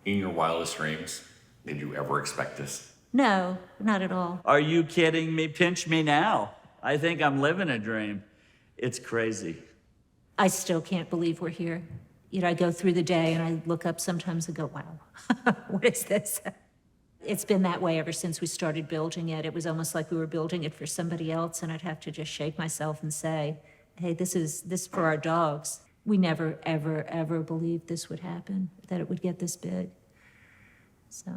In your wildest dreams, did you ever expect this? No, not at all. Are you kidding me? Pinch me now. I think I'm living a dream. It's crazy. I still can't believe we're here. You know, I go through the day and I look up sometimes and go, wow, what is this? It's been that way ever since we started building it. It was almost like we were building it for somebody else, and I'd have to just shake myself and say, hey, this is for our dogs. We never, ever, ever believed this would happen, that it would get this big. So.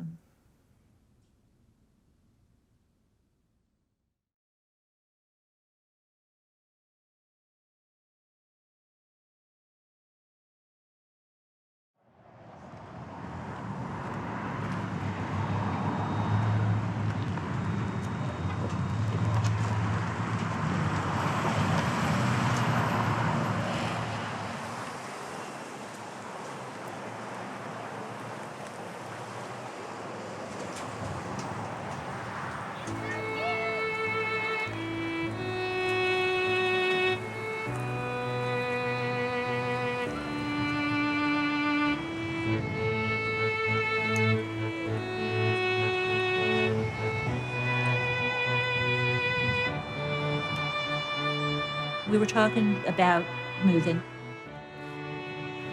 We were talking about moving,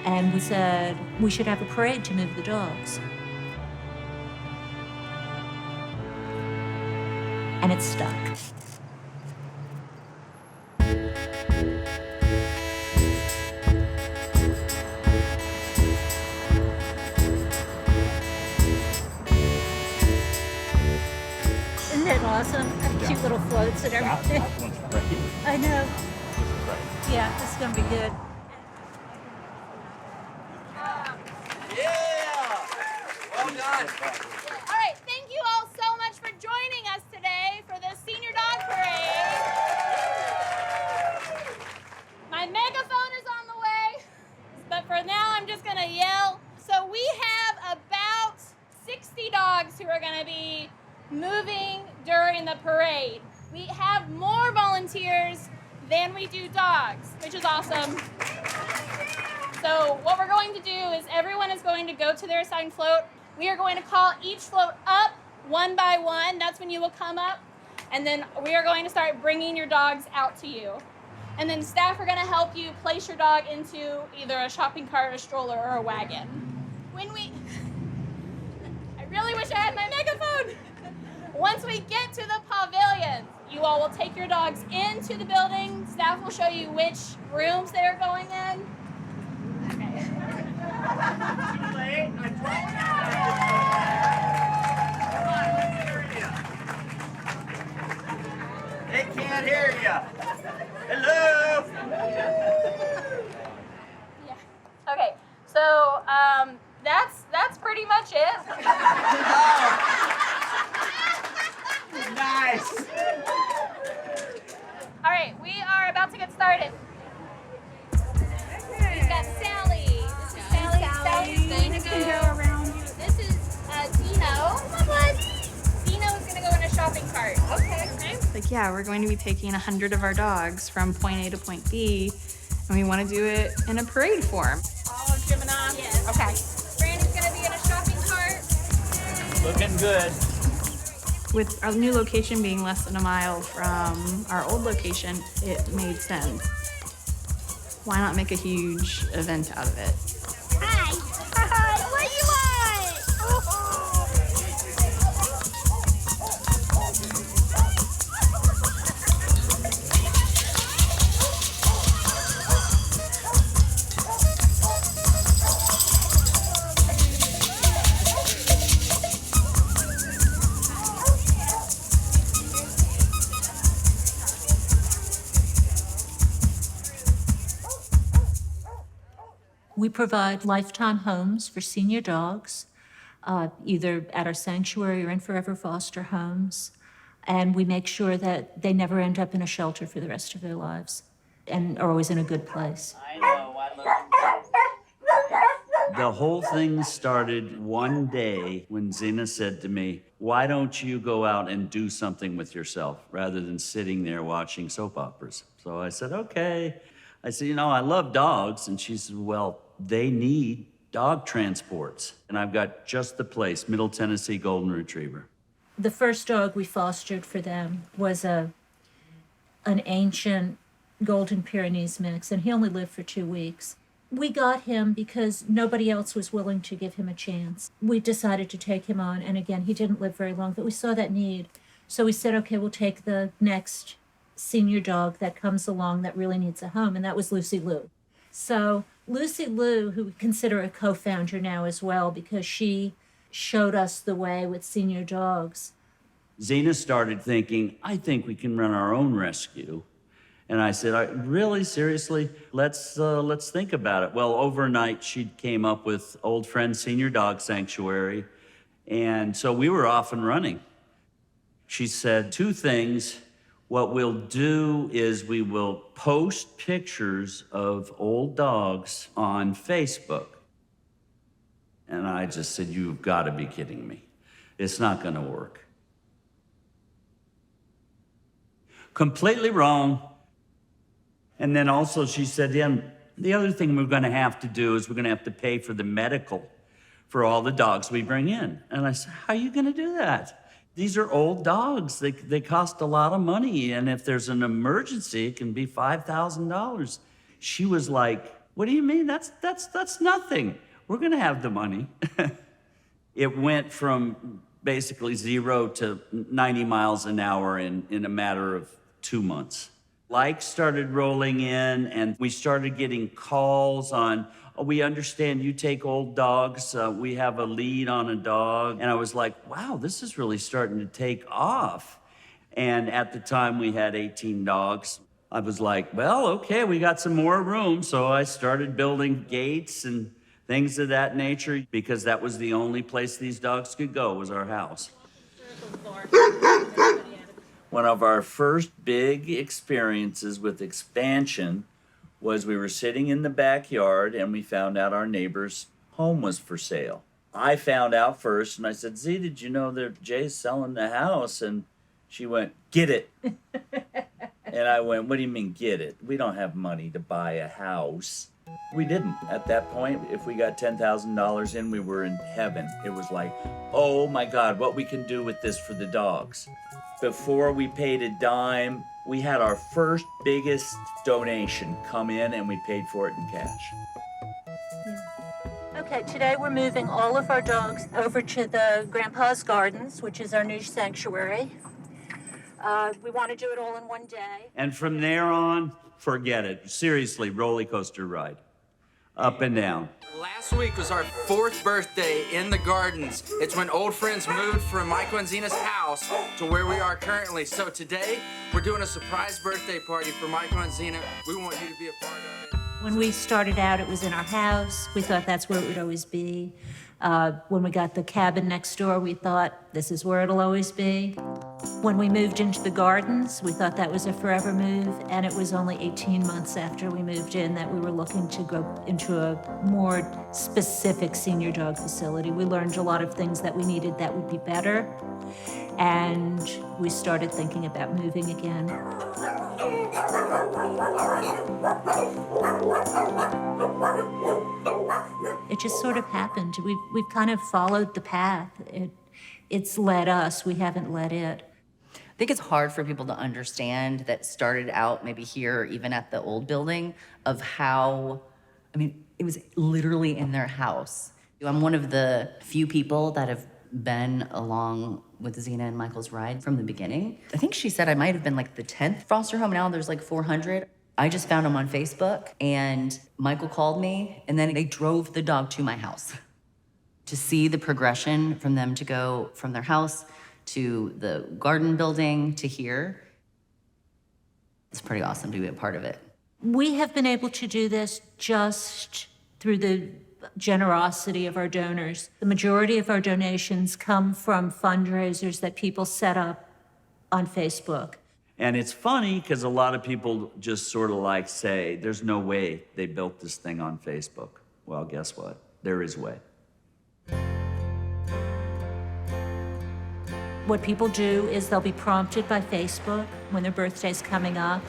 and we said we should have a parade to move the dogs. And it stuck. Isn't it awesome? Cute little floats and everything. That one's great. I know. This is great. Yeah, this is gonna be good. Yeah! Well done. All right, thank you all so much for joining us today for the Senior Dog Parade. My megaphone is on the way, but for now I'm just gonna yell. So we have about 60 dogs who are gonna be moving during the parade. We have more volunteers than we do dogs, which is awesome. So what we're going to do is everyone is going to go to their assigned float. We are going to call each float up one by one. That's when you will come up. And then we are going to start bringing your dogs out to you. And then staff are going to help you place your dog into either a shopping cart, a stroller, or a wagon. I really wish I had my megaphone. Once we get to the pavilion, you all will take your dogs into the building. Staff will show you which rooms they are going in. Okay. Too late. I told you. They can't hear you. Hello. Yeah. Okay. So that's pretty much it. Nice. All right, we are about to get started. We've got Sally. This is Sally. Sally's going to go around. This is Zino. Zino's going to go in a shopping cart. Okay. Like, yeah, we're going to be taking 100 of our dogs from point A to point B, and we want to do it in a parade form. All of Jim and I? Yes. Okay. Brandon's going to be in a shopping cart. Looking good. With our new location being less than a mile from our old location, it made sense. Why not make a huge event out of it? Hi. What do you want? We provide lifetime homes for senior dogs, either at our sanctuary or in forever foster homes. And we make sure that they never end up in a shelter for the rest of their lives and are always in a good place. I know. I love you. The whole thing started one day when Zina said to me, why don't you go out and do something with yourself rather than sitting there watching soap operas? So I said, okay. I said, I love dogs. And she said, well, they need dog transports. And I've got just the place, Middle Tennessee Golden Retriever. The first dog we fostered for them was an ancient Golden Pyrenees mix, and he only lived for 2 weeks. We got him because nobody else was willing to give him a chance. We decided to take him on, and again, he didn't live very long, but we saw that need. So we said, okay, we'll take the next senior dog that comes along that really needs a home, and that was Lucy Lou. So Lucy Lou, who we consider a co-founder now as well, because she showed us the way with senior dogs. Zina started thinking, I think we can run our own rescue. And I said, really, seriously, let's think about it. Well, overnight, she came up with Old Friend Senior Dog Sanctuary. And so we were off and running. She said 2 things. What we'll do is we will post pictures of old dogs on Facebook. And I just said, you've got to be kidding me. It's not going to work. Completely wrong. And then also she said, yeah, the other thing we're going to have to do is we're going to have to pay for the medical for all the dogs we bring in. And I said, how are you going to do that? These are old dogs. They cost a lot of money. And if there's an emergency, it can be $5,000. She was like, what do you mean? That's nothing. We're going to have the money. It went from basically 0 to 90 miles an hour in a matter of 2 months. Likes started rolling in, and we started getting calls on, oh, we understand you take old dogs. We have a lead on a dog. And I was like, wow, this is really starting to take off. And at the time, we had 18 dogs. I was like, well, okay, we got some more room. So I started building gates and things of that nature, because that was the only place these dogs could go, was our house. One of our first big experiences with expansion was we were sitting in the backyard and we found out our neighbor's home was for sale. I found out first and I said, Z, did you know that Jay's selling the house? And she went, get it. And I went, what do you mean get it? We don't have money to buy a house. We didn't. At that point, if we got $10,000 in, we were in heaven. It was like, oh my God, what we can do with this for the dogs. Before we paid a dime, we had our first biggest donation come in and we paid for it in cash. Okay, today we're moving all of our dogs over to the Grandpa's Gardens, which is our new sanctuary. We want to do it all in one day. And from there on, forget it. Seriously, roller coaster ride. Up and down. Last week was our 4th birthday in the gardens. It's when old friends moved from Michael and Zina's house to where we are currently. So today, we're doing a surprise birthday party for Michael and Zina. We want you to be a part of it. When we started out, it was in our house. We thought that's where it would always be. When we got the cabin next door, we thought this is where it'll always be. When we moved into the gardens, we thought that was a forever move, and it was only 18 months after we moved in that we were looking to go into a more specific senior dog facility. We learned a lot of things that we needed that would be better, and we started thinking about moving again. It just sort of happened. We've kind of followed the path. It's led us, we haven't led it. I think it's hard for people to understand that started out maybe here, or even at the old building, of how, I mean, it was literally in their house. I'm one of the few people that have been along with Zina and Michael's ride from the beginning. I think she said I might have been like the 10th foster home. Now there's like 400. I just found them on Facebook, and Michael called me, and then they drove the dog to my house. To see the progression from them to go from their house to the garden building to here, it's pretty awesome to be a part of it. We have been able to do this just through the generosity of our donors. The majority of our donations come from fundraisers that people set up on Facebook. And it's funny because a lot of people just sort of like say, there's no way they built this thing on Facebook. Well, guess what? There is way. What people do is they'll be prompted by Facebook when their birthday's coming up,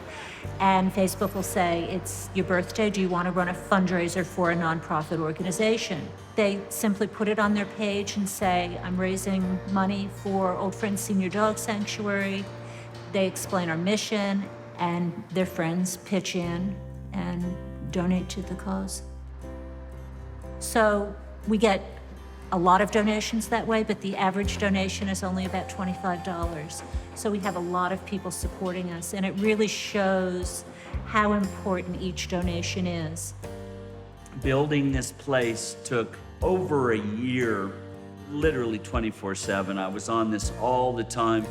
and Facebook will say, it's your birthday, do you want to run a fundraiser for a nonprofit organization? They simply put it on their page and say, I'm raising money for Old Friends Senior Dog Sanctuary. They explain our mission, and their friends pitch in and donate to the cause. So we get a lot of donations that way, but the average donation is only about $25. So we have a lot of people supporting us, and it really shows how important each donation is. Building this place took over a year, literally 24/7. I was on this all the time.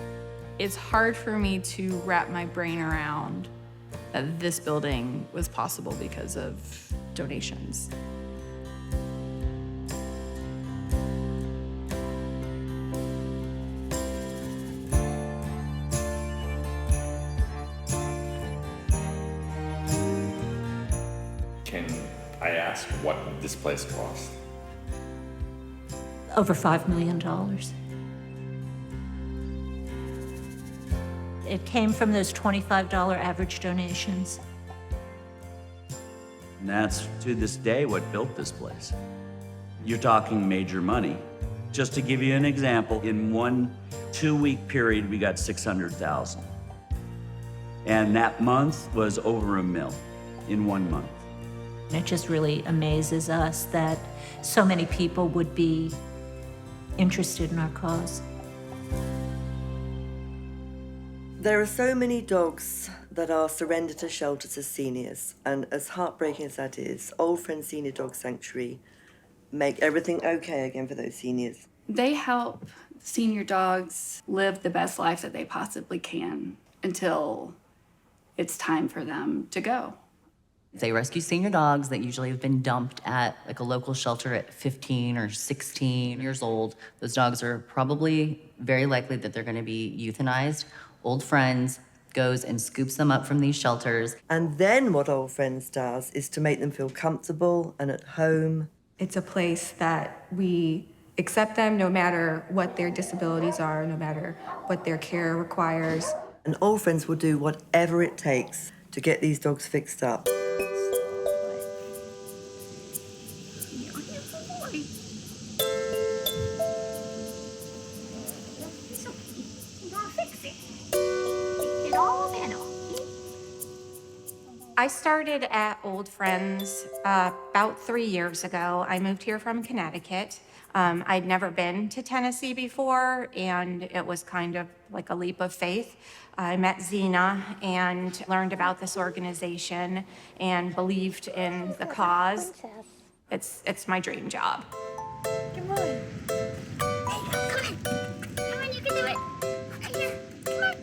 It's hard for me to wrap my brain around that this building was possible because of donations. Can I ask what this place cost? Over $5 million. It came from those $25 average donations. And that's, to this day, what built this place. You're talking major money. Just to give you an example, in one 2-week period, we got 600,000. And that month was over $1 million in 1 month. It just really amazes us that so many people would be interested in our cause. There are so many dogs that are surrendered to shelters as seniors, and as heartbreaking as that is, Old Friends Senior Dog Sanctuary make everything okay again for those seniors. They help senior dogs live the best life that they possibly can until it's time for them to go. They rescue senior dogs that usually have been dumped at like a local shelter at 15 or 16 years old. Those dogs are probably very likely that they're going to be euthanized. Old Friends goes and scoops them up from these shelters. And then what Old Friends does is to make them feel comfortable and at home. It's a place that we accept them no matter what their disabilities are, no matter what their care requires. And Old Friends will do whatever it takes to get these dogs fixed up. I started at Old Friends about 3 years ago. I moved here from Connecticut. I'd never been to Tennessee before, and it was kind of like a leap of faith. I met Zina and learned about this organization and believed in the cause. It's my dream job. Come on. There you go. Come on. Come on, you can do it. Right here. Come on.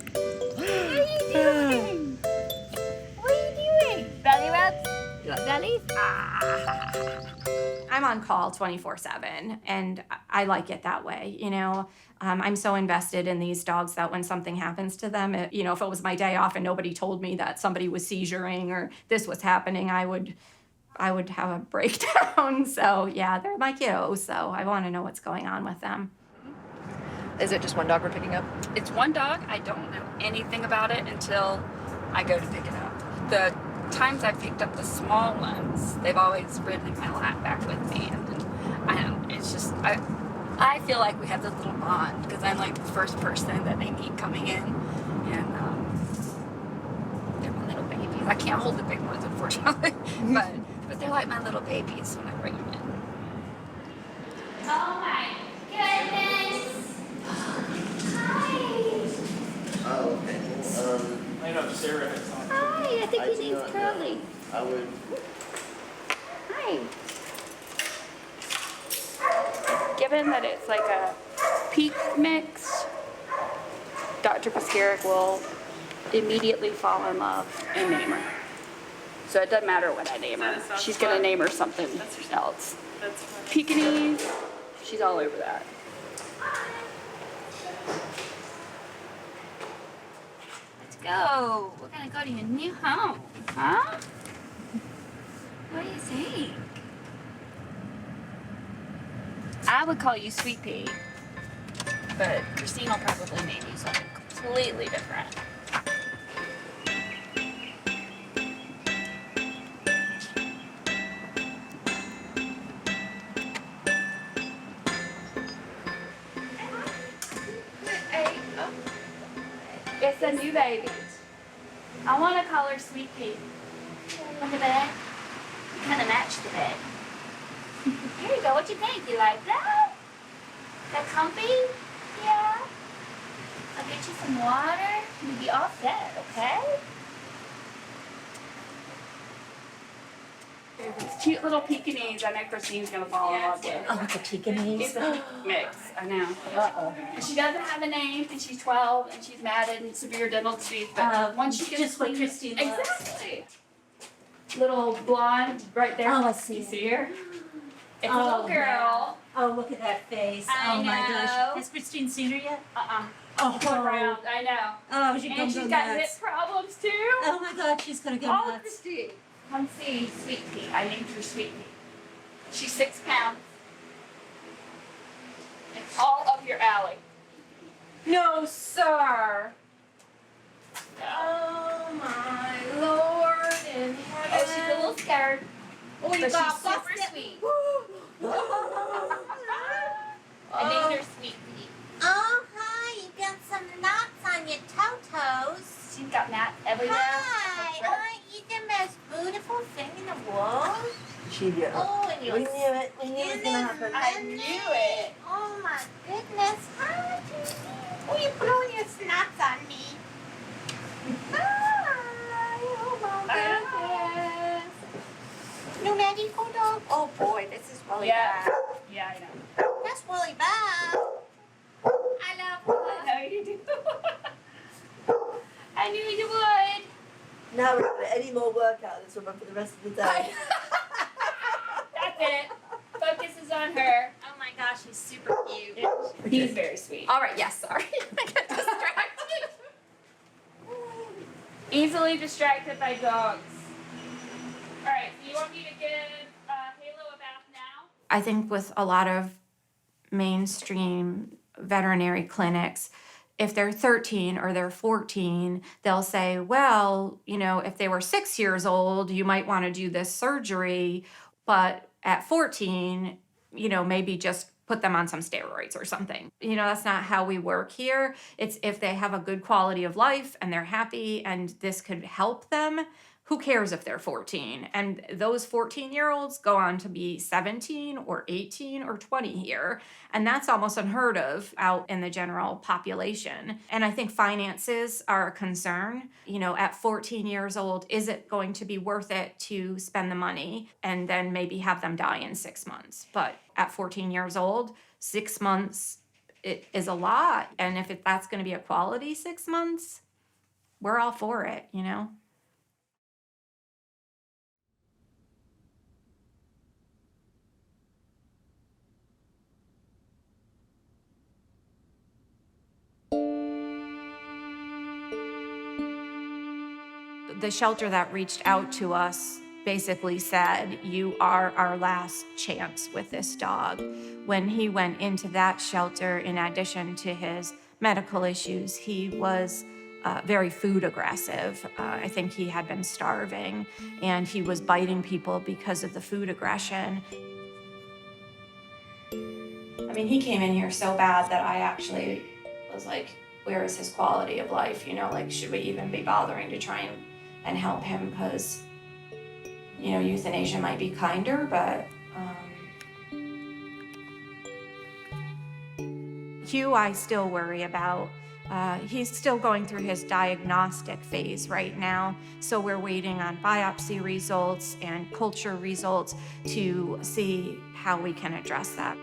What are you doing? What are you doing? Belly rubs? You want bellies? I'm on call 24/7, and I like it that way, you know. I'm so invested in these dogs that when something happens to them, if it was my day off and nobody told me that somebody was seizuring or this was happening, I would have a breakdown. So yeah, they're my kiddos, so I want to know what's going on with them. Is it just one dog we're picking up? It's one dog. I don't know anything about it until I go to pick it up. The times I've picked up the small ones, they've always ridden in my lap back with me, and it's just I feel like we have this little bond because I'm like the first person that they meet coming in, and they're my little babies. I can't hold the big ones, unfortunately, but they're like my little babies when I bring them in. Oh my goodness. Hi. Oh, okay. I know, Sarah has on. Hi, I think his name's Curly. I would. Hi. Given that it's like a peak mix, Dr. Paskaric will immediately fall in love and name her. So it doesn't matter what I name her. She's going to name her something else. Pekingese, she's all over that. Let's go. We're gonna go to your new home, huh? What do you think? I would call you Sweet Pea. but Christine will probably maybe something completely different. Hey, oh. It's a new baby. I want to call her Sweet Pea. Look at that. You kind of match the bed. Here you go. What you think? You like that? That comfy? Yeah. I'll get you some water. You'll be all set, okay? It's cute little Pekingese. I know Christine's gonna fall in love with. Oh, the Pekingese. It's a mix. I know. And she doesn't have a name, and she's 12, and she's mad and severe dental disease. But once she gets just what Christine loves. exactly. Little blonde right there. Oh, I see. You see her? It's a little girl. Oh, look at that face. I oh my know. gosh. Has Christine seen her yet? Oh, around. I know. Oh, she's And gonna she's go got hip nuts. problems too. Oh my God, she's gonna go Oh, nuts. Christine. Come see Sweet Pea. I named her Sweet Pea. She's 6 pounds. It's all up your alley. No, sir. Oh my Lord in heaven. Oh, she's a little scared. Oh, you But got she's super busted. sweet. I named her Sweet Pea. Oh, hi. You got some knots on your toes. She's got gnats everywhere. Hi. Aren't you the most beautiful thing in the world? She knew. Oh, and you're We knew it. We knew it was gonna happen. I knew it. Oh my goodness. Hi, Judy. Oh, you blowing your snots on me. Hi. Oh my goodness. New medical dog? Oh boy, this is really Yeah. bad. Yeah, I know. That's really bad. I love her. I know you do. I knew you would. Now we're not gonna any more workout this woman for the rest of the day. That's it. Focus is on her. Oh my gosh, he's super cute. He's very sweet. All right, yes, sorry. I got distracted. Easily distracted by dogs. All right, so you want me to give Halo a bath now? I think with a lot of mainstream veterinary clinics, if they're 13 or they're 14, they'll say, well, you know, if they were 6 years old, you might want to do this surgery. But at 14, you know, maybe just put them on some steroids or something. You know, that's not how we work here. It's if they have a good quality of life and they're happy and this could help them, who cares if they're 14? And those 14-year-olds go on to be 17 or 18 or 20 here. And that's almost unheard of out in the general population. And I think finances are a concern. You know, at 14 years old, is it going to be worth it to spend the money and then maybe have them die in 6 months? But at 14 years old, 6 months it is a lot. And if that's going to be a quality 6 months, we're all for it, you know? The shelter that reached out to us basically said, you are our last chance with this dog. When he went into that shelter, in addition to his medical issues, he was very food aggressive. I think he had been starving and he was biting people because of the food aggression. I mean, he came in here so bad that I actually was like, where is his quality of life? You know, like, should we even be bothering to try and help him? Because, you know, euthanasia might be kinder, but Hugh, I still worry about. He's still going through his diagnostic phase right now, so we're waiting on biopsy results and culture results to see how we can address that.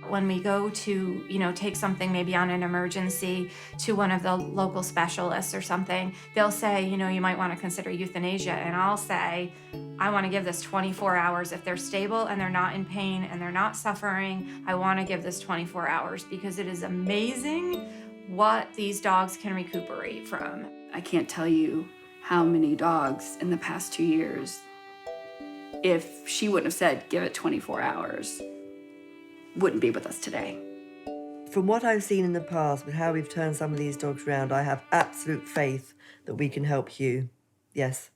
When we go to, you know, take something maybe on an emergency to one of the local specialists or something, they'll say, you know, you might want to consider euthanasia. And I'll say, I want to give this 24 hours. If they're stable and they're not in pain and they're not suffering, I want to give this 24 hours because it is amazing what these dogs can recuperate from. I can't tell you how many dogs in the past 2 years, if she wouldn't have said, give it 24 hours, wouldn't be with us today. From what I've seen in the past with how we've turned some of these dogs around, I have absolute faith that we can help you. Yes,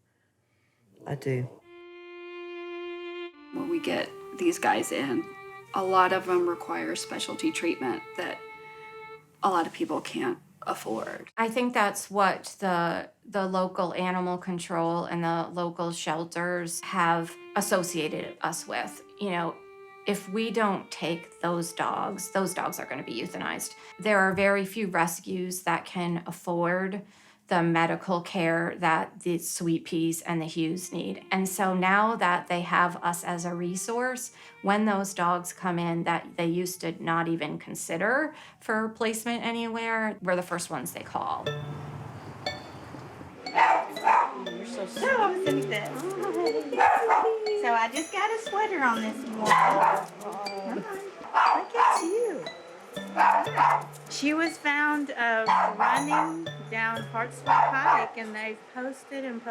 I do. When we get these guys in, a lot of them require specialty treatment that a lot of people can't afford. I think that's what the local animal control and the local shelters have associated us with. You know, if we don't take those dogs are going to be euthanized. There are very few rescues that can afford the medical care that the Sweet Peas and the Hughes need. And so now that they have us as a resource, when those dogs come in that they used to not even consider for placement anywhere, we're the first ones they call. You're so sweet. So I just got a sweater on this morning. Look at you. She was found running down Hartsville Pike, and they've posted, and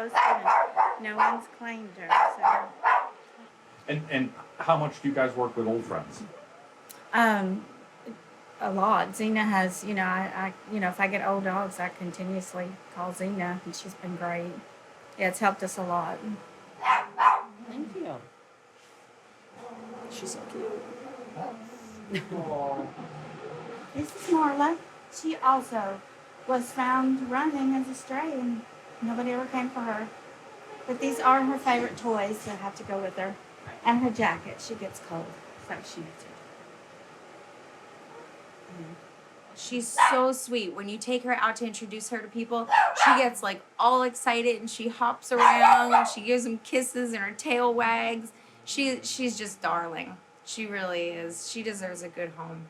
no one's claimed her. So. And how much do you guys work with Old Friends? A lot. Zina has, I if I get old dogs, I continuously call Zina, and she's been great. Yeah, it's helped us a lot. Thank you. She's so cute. This is Marla. She also was found running as a stray, and nobody ever came for her. But these are her favorite toys that have to go with her. And her jacket. She gets cold, so she needs her. She's so sweet. When you take her out to introduce her to people, she gets like all excited and she hops around and she gives them kisses and her tail wags. She's just darling. She really is. She deserves a good home.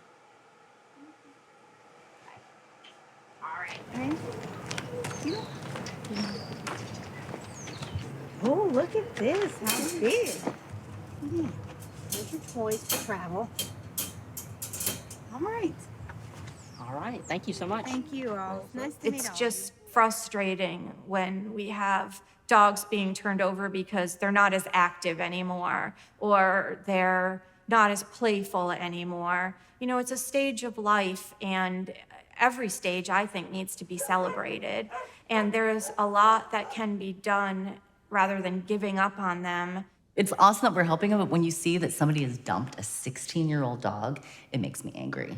Right? Oh, look at this. How big. Yeah. Here's your toys for travel. All right. All right. Thank you so much. Thank you all. Nice to meet It's all. just frustrating when we have dogs being turned over because they're not as active anymore or they're not as playful anymore. You know, it's a stage of life, and every stage, I think, needs to be celebrated. And there's a lot that can be done rather than giving up on them. It's awesome that we're helping them, but when you see that somebody has dumped a 16-year-old dog, it makes me angry.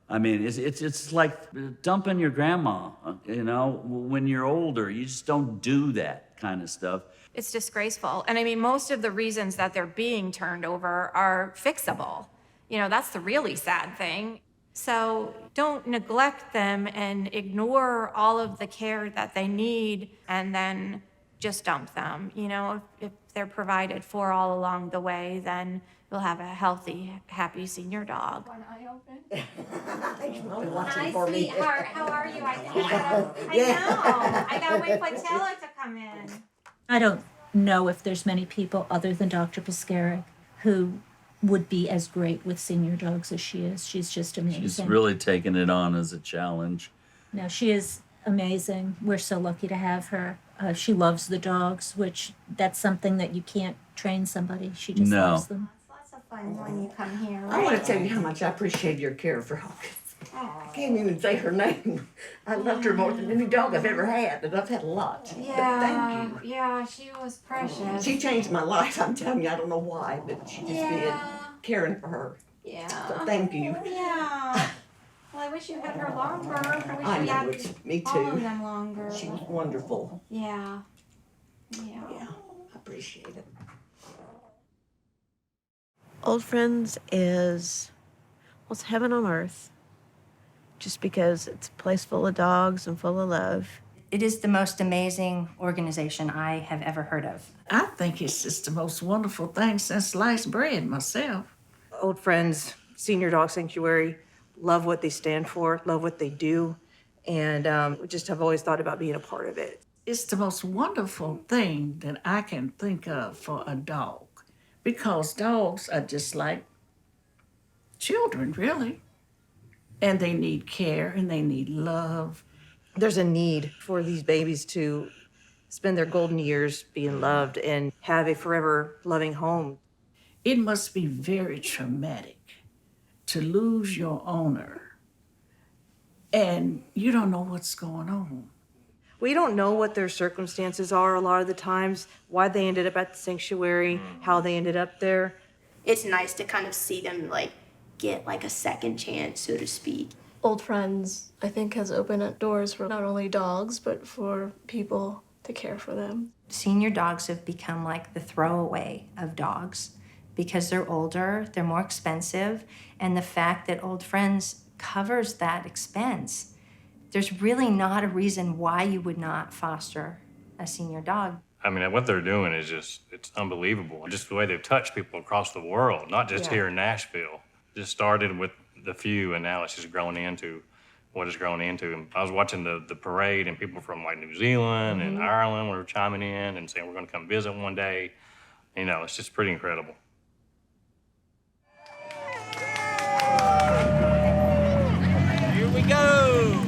I mean, it's like dumping your grandma, when you're older. You just don't do that kind of stuff. It's disgraceful. And I mean, most of the reasons that they're being turned over are fixable. You know, that's the really sad thing. So don't neglect them and ignore all of the care that they need and then just dump them. You know, if they're provided for all along the way, then you'll have a healthy, happy senior dog. One eye open. Hi, sweetheart. How are you? I know. I gotta wait for Taylor to come in. I don't know if there's many people other than Dr. Piscaric who would be as great with senior dogs as she is. She's just amazing. She's really taken it on as a challenge. No, she is amazing. We're so lucky to have her. She loves the dogs, which that's something that you can't train somebody. She just loves them. It's lots of fun when you come here. I want to tell you how much I appreciate your care for Hawkins. I can't even say her name. I loved her more than any dog I've ever had, and I've had a lot. But thank you. Yeah, she was precious. She changed my life. I'm telling you, I don't know why, but she just did. Caring for her. Yeah. So thank you. Yeah. Well, I wish you had her longer. I wish I you know had it. Me all of too. them longer. She was wonderful. Yeah. Yeah, I appreciate it. Old Friends is, well, it's heaven on earth. Just because it's a place full of dogs and full of love. It is the most amazing organization I have ever heard of. I think it's just the most wonderful thing since sliced bread myself. Old Friends, Senior Dog Sanctuary, love what they stand for, love what they do, and we just have always thought about being a part of it. It's the most wonderful thing that I can think of for a dog, because dogs are just like children, really. And they need care and they need love. There's a need for these babies to spend their golden years being loved and have a forever loving home. It must be very traumatic to lose your owner and you don't know what's going on. We don't know what their circumstances are a lot of the times, why they ended up at the sanctuary, how they ended up there. It's nice to kind of see them like get like a second chance, so to speak. Old Friends, I think, has opened up doors for not only dogs, but for people to care for them. Senior dogs have become like the throwaway of dogs because they're older, they're more expensive, and the fact that Old Friends covers that expense, there's really not a reason why you would not foster a senior dog. I mean, what they're doing is it's unbelievable. Just the way they've touched people across the world, not just here in Nashville. Just started with the few, and now it's just grown into what it's grown into. And I was watching the parade, and people from like New Zealand and Ireland were chiming in and saying, we're gonna come visit one day. You know, it's just pretty incredible. Here we go.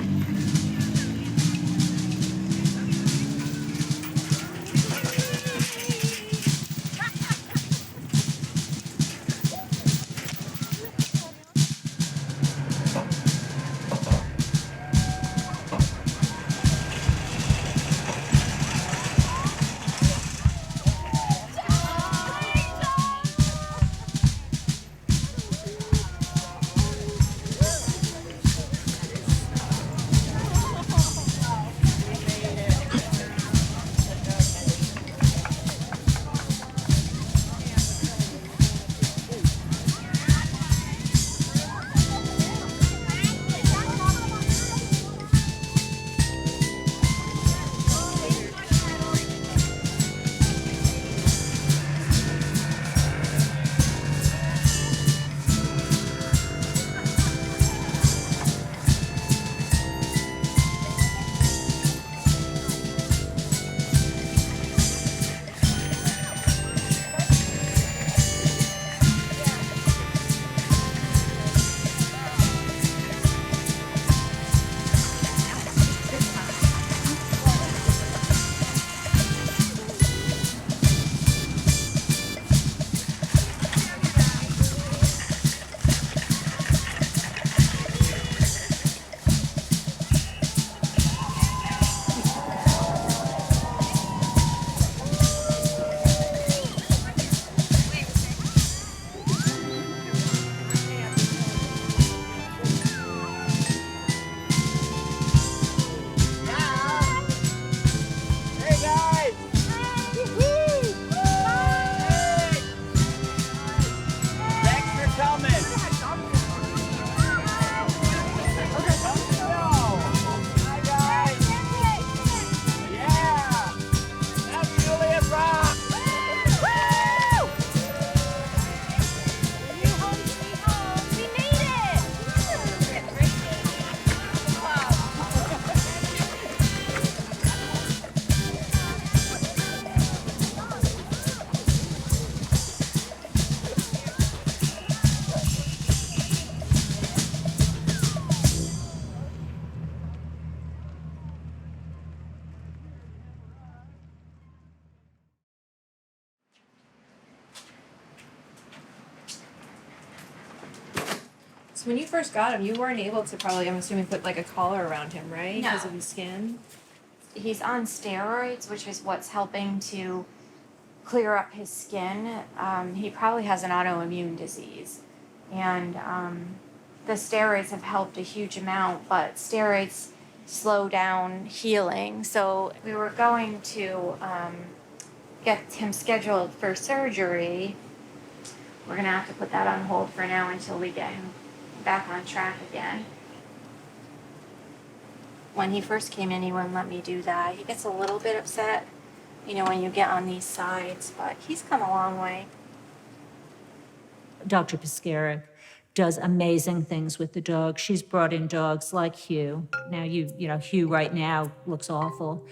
So when you first got him, you weren't able to probably, I'm assuming, put like a collar around him, right? No. Because of his skin? He's on steroids, which is what's helping to clear up his skin. He probably has an autoimmune disease. And the steroids have helped a huge amount, but steroids slow down healing. So we were going to get him scheduled for surgery. We're gonna have to put that on hold for now until we get him back on track again. When he first came in, he wouldn't let me do that. He gets a little bit upset, you know, when you get on these sides, but he's come a long way. Dr. Piscaric does amazing things with the dog. She's brought in dogs like Hugh. Now, you know, Hugh right now looks awful,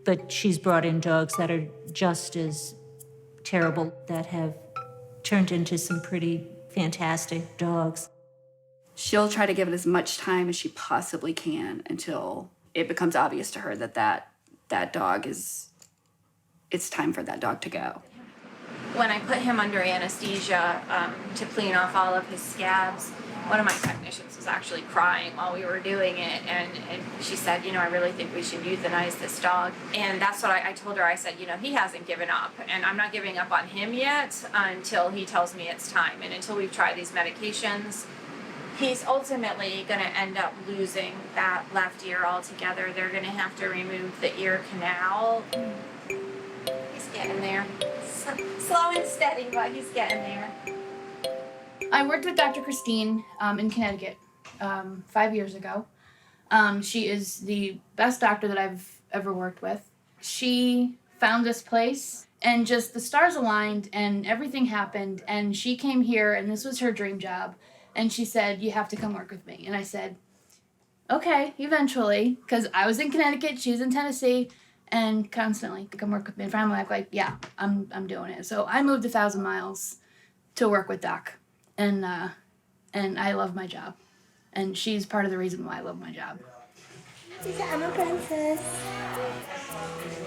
but she's brought in dogs that are just as terrible, that have turned into some pretty fantastic dogs. She'll try to give it as much time as she possibly can until it becomes obvious to her that that dog is, it's time for that dog to go. When I put him under anesthesia to clean off all of his scabs, One of my technicians was actually crying while we were doing it, and she said, I really think we should euthanize this dog. And that's what I told her. I said, he hasn't given up, and I'm not giving up on him yet until he tells me it's time, and until we've tried these medications. He's ultimately going to end up losing that left ear altogether. They're going to have to remove the ear canal. He's getting there. Slow and steady, but he's getting there. I worked with Dr. Christine in Connecticut 5 years ago. She is the best doctor that I've ever worked with. She found this place and just the stars aligned and everything happened, and she came here and this was her dream job, and she said, you have to come work with me. And I said, okay, eventually, because I was in Connecticut, she's in Tennessee, and constantly come work with me. And finally I'm like, yeah, I'm doing it. So I moved 1,000 miles to work with Doc. And I love my job. And she's part of the reason why I love my job. I'm a princess.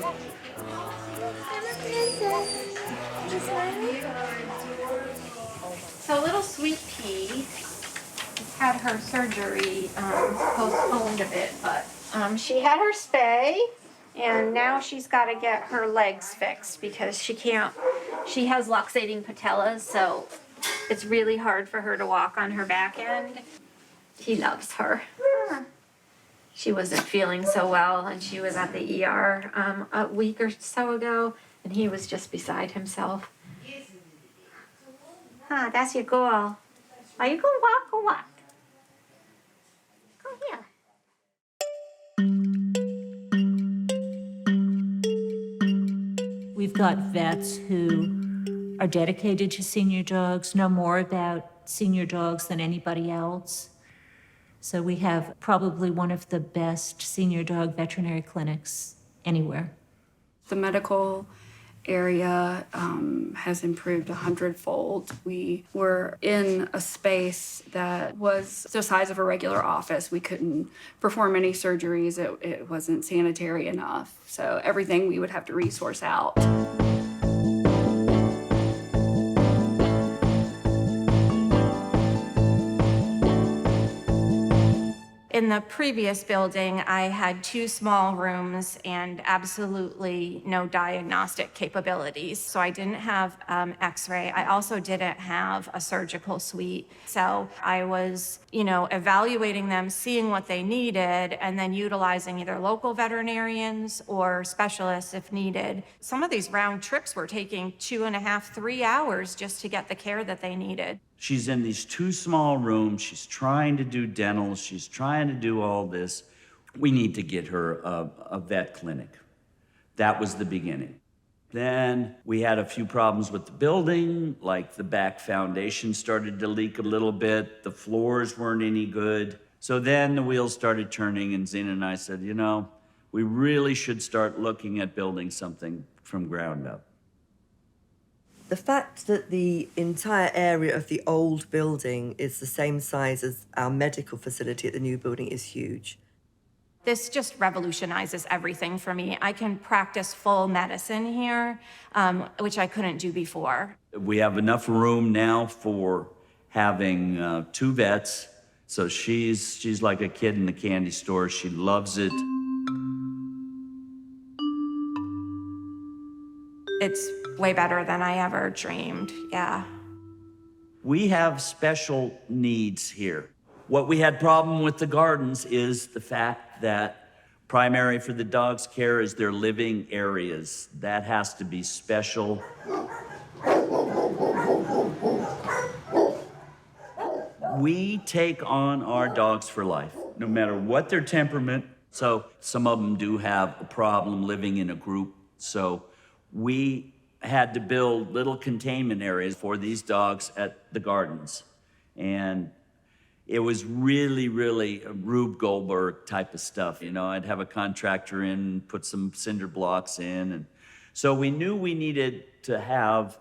I'm a princess. Just So little Sweet Pea had her surgery postponed a bit, but she had her spay, and now she's got to get her legs fixed because she has luxating patellas, so it's really hard for her to walk on her back end. He loves her. She wasn't feeling so well, and she was at the ER a week or so ago, and he was just beside himself. That's your girl. Are you gonna walk or what? Come here. We've got vets who are dedicated to senior dogs, know more about senior dogs than anybody else. So we have probably one of the best senior dog veterinary clinics anywhere. The medical area has improved 100-fold. We were in a space that was the size of a regular office. We couldn't perform any surgeries. It wasn't sanitary enough. So everything we would have to resource out. In the previous building, I had 2 small rooms and absolutely no diagnostic capabilities. So I didn't have x-ray. I also didn't have a surgical suite. So I was, evaluating them, seeing what they needed, and then utilizing either local veterinarians or specialists if needed. Some of these round trips were taking 2.5, 3 hours just to get the care that they needed. She's in these 2 small rooms. She's trying to do dental. She's trying to do all this. We need to get her a vet clinic. That was the beginning. Then we had a few problems with the building, like the back foundation started to leak a little bit. The floors weren't any good. So then the wheels started turning, and Zina and I said, we really should start looking at building something from ground up. The fact that the entire area of the old building is the same size as our medical facility at the new building is huge. This just revolutionizes everything for me. I can practice full medicine here, which I couldn't do before. We have enough room now for having 2 vets. So she's like a kid in the candy store. She loves it. It's way better than I ever dreamed, yeah. We have special needs here. What we had problem with the gardens is the fact that primary for the dog's care is their living areas. That has to be special. We take on our dogs for life, no matter what their temperament. So some of them do have a problem living in a group. So we had to build little containment areas for these dogs at the gardens. And it was really, really a Rube Goldberg type of stuff. I'd have a contractor in, put some cinder blocks in. And so we knew we needed to have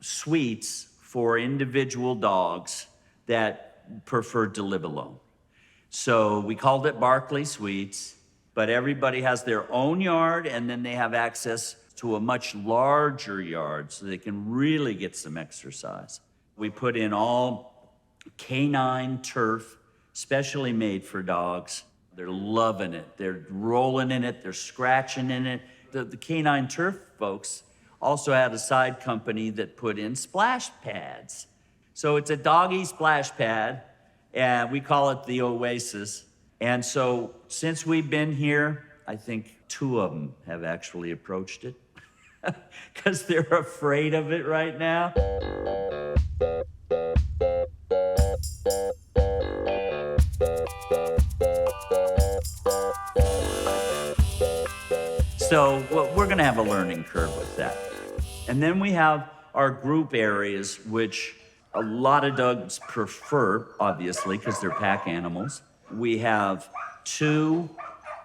suites for individual dogs that preferred to live alone. So we called it Barclay Suites, but everybody has their own yard, and then they have access to a much larger yard so they can really get some exercise. We put in all canine turf, specially made for dogs. They're loving it. They're rolling in it. They're scratching in it. The canine turf folks also had a side company that put in splash pads. So it's a doggy splash pad, and we call it the Oasis. And so since we've been here, I think 2 of them have actually approached it because they're afraid of it right now. So we're gonna have a learning curve with that. And then we have our group areas, which a lot of dogs prefer, obviously, because they're pack animals. We have 2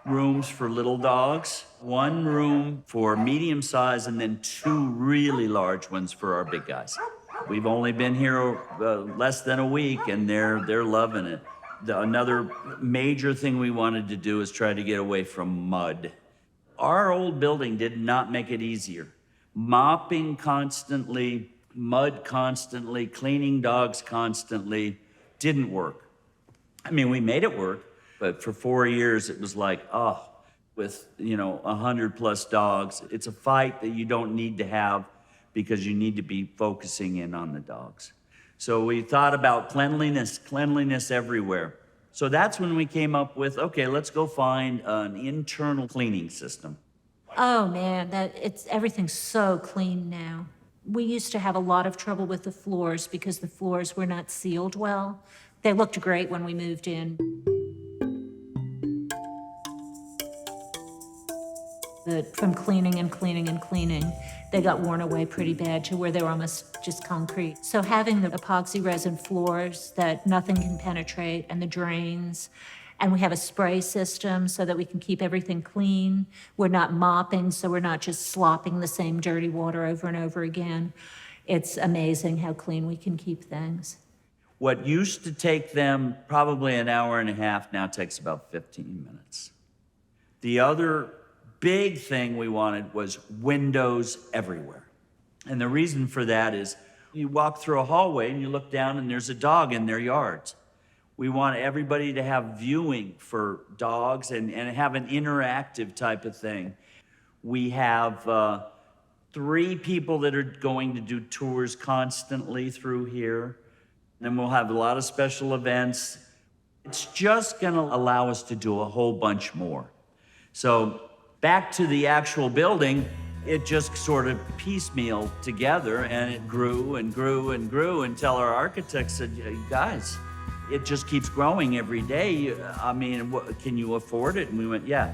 rooms for little dogs, 1 room for medium size, and then 2 really large ones for our big guys. We've only been here less than a week, and they're loving it. Another major thing we wanted to do is try to get away from mud. Our old building did not make it easier. Mopping constantly, mud constantly, cleaning dogs constantly didn't work. I mean, we made it work, but for 4 years it was like, with 100+ dogs, it's a fight that you don't need to have because you need to be focusing in on the dogs. So we thought about cleanliness everywhere. So that's when we came up with, okay, let's go find an internal cleaning system. Oh man, everything's so clean now. We used to have a lot of trouble with the floors because the floors were not sealed well. They looked great when we moved in. But from cleaning and cleaning and cleaning, they got worn away pretty bad to where they were almost just concrete. So having the epoxy resin floors that nothing can penetrate and the drains, and we have a spray system so that we can keep everything clean. We're not mopping, so we're not just slopping the same dirty water over and over again. It's amazing how clean we can keep things. What used to take them probably an hour and a half now takes about 15 minutes. The other big thing we wanted was windows everywhere. And the reason for that is you walk through a hallway and you look down and there's a dog in their yards. We want everybody to have viewing for dogs and have an interactive type of thing. We have 3 people that are going to do tours constantly through here. Then we'll have a lot of special events. It's just gonna allow us to do a whole bunch more. So back to the actual building, it just sort of piecemealed together and it grew and grew and grew until our architect said, guys, it just keeps growing every day. I mean, can you afford it? And we went, yeah.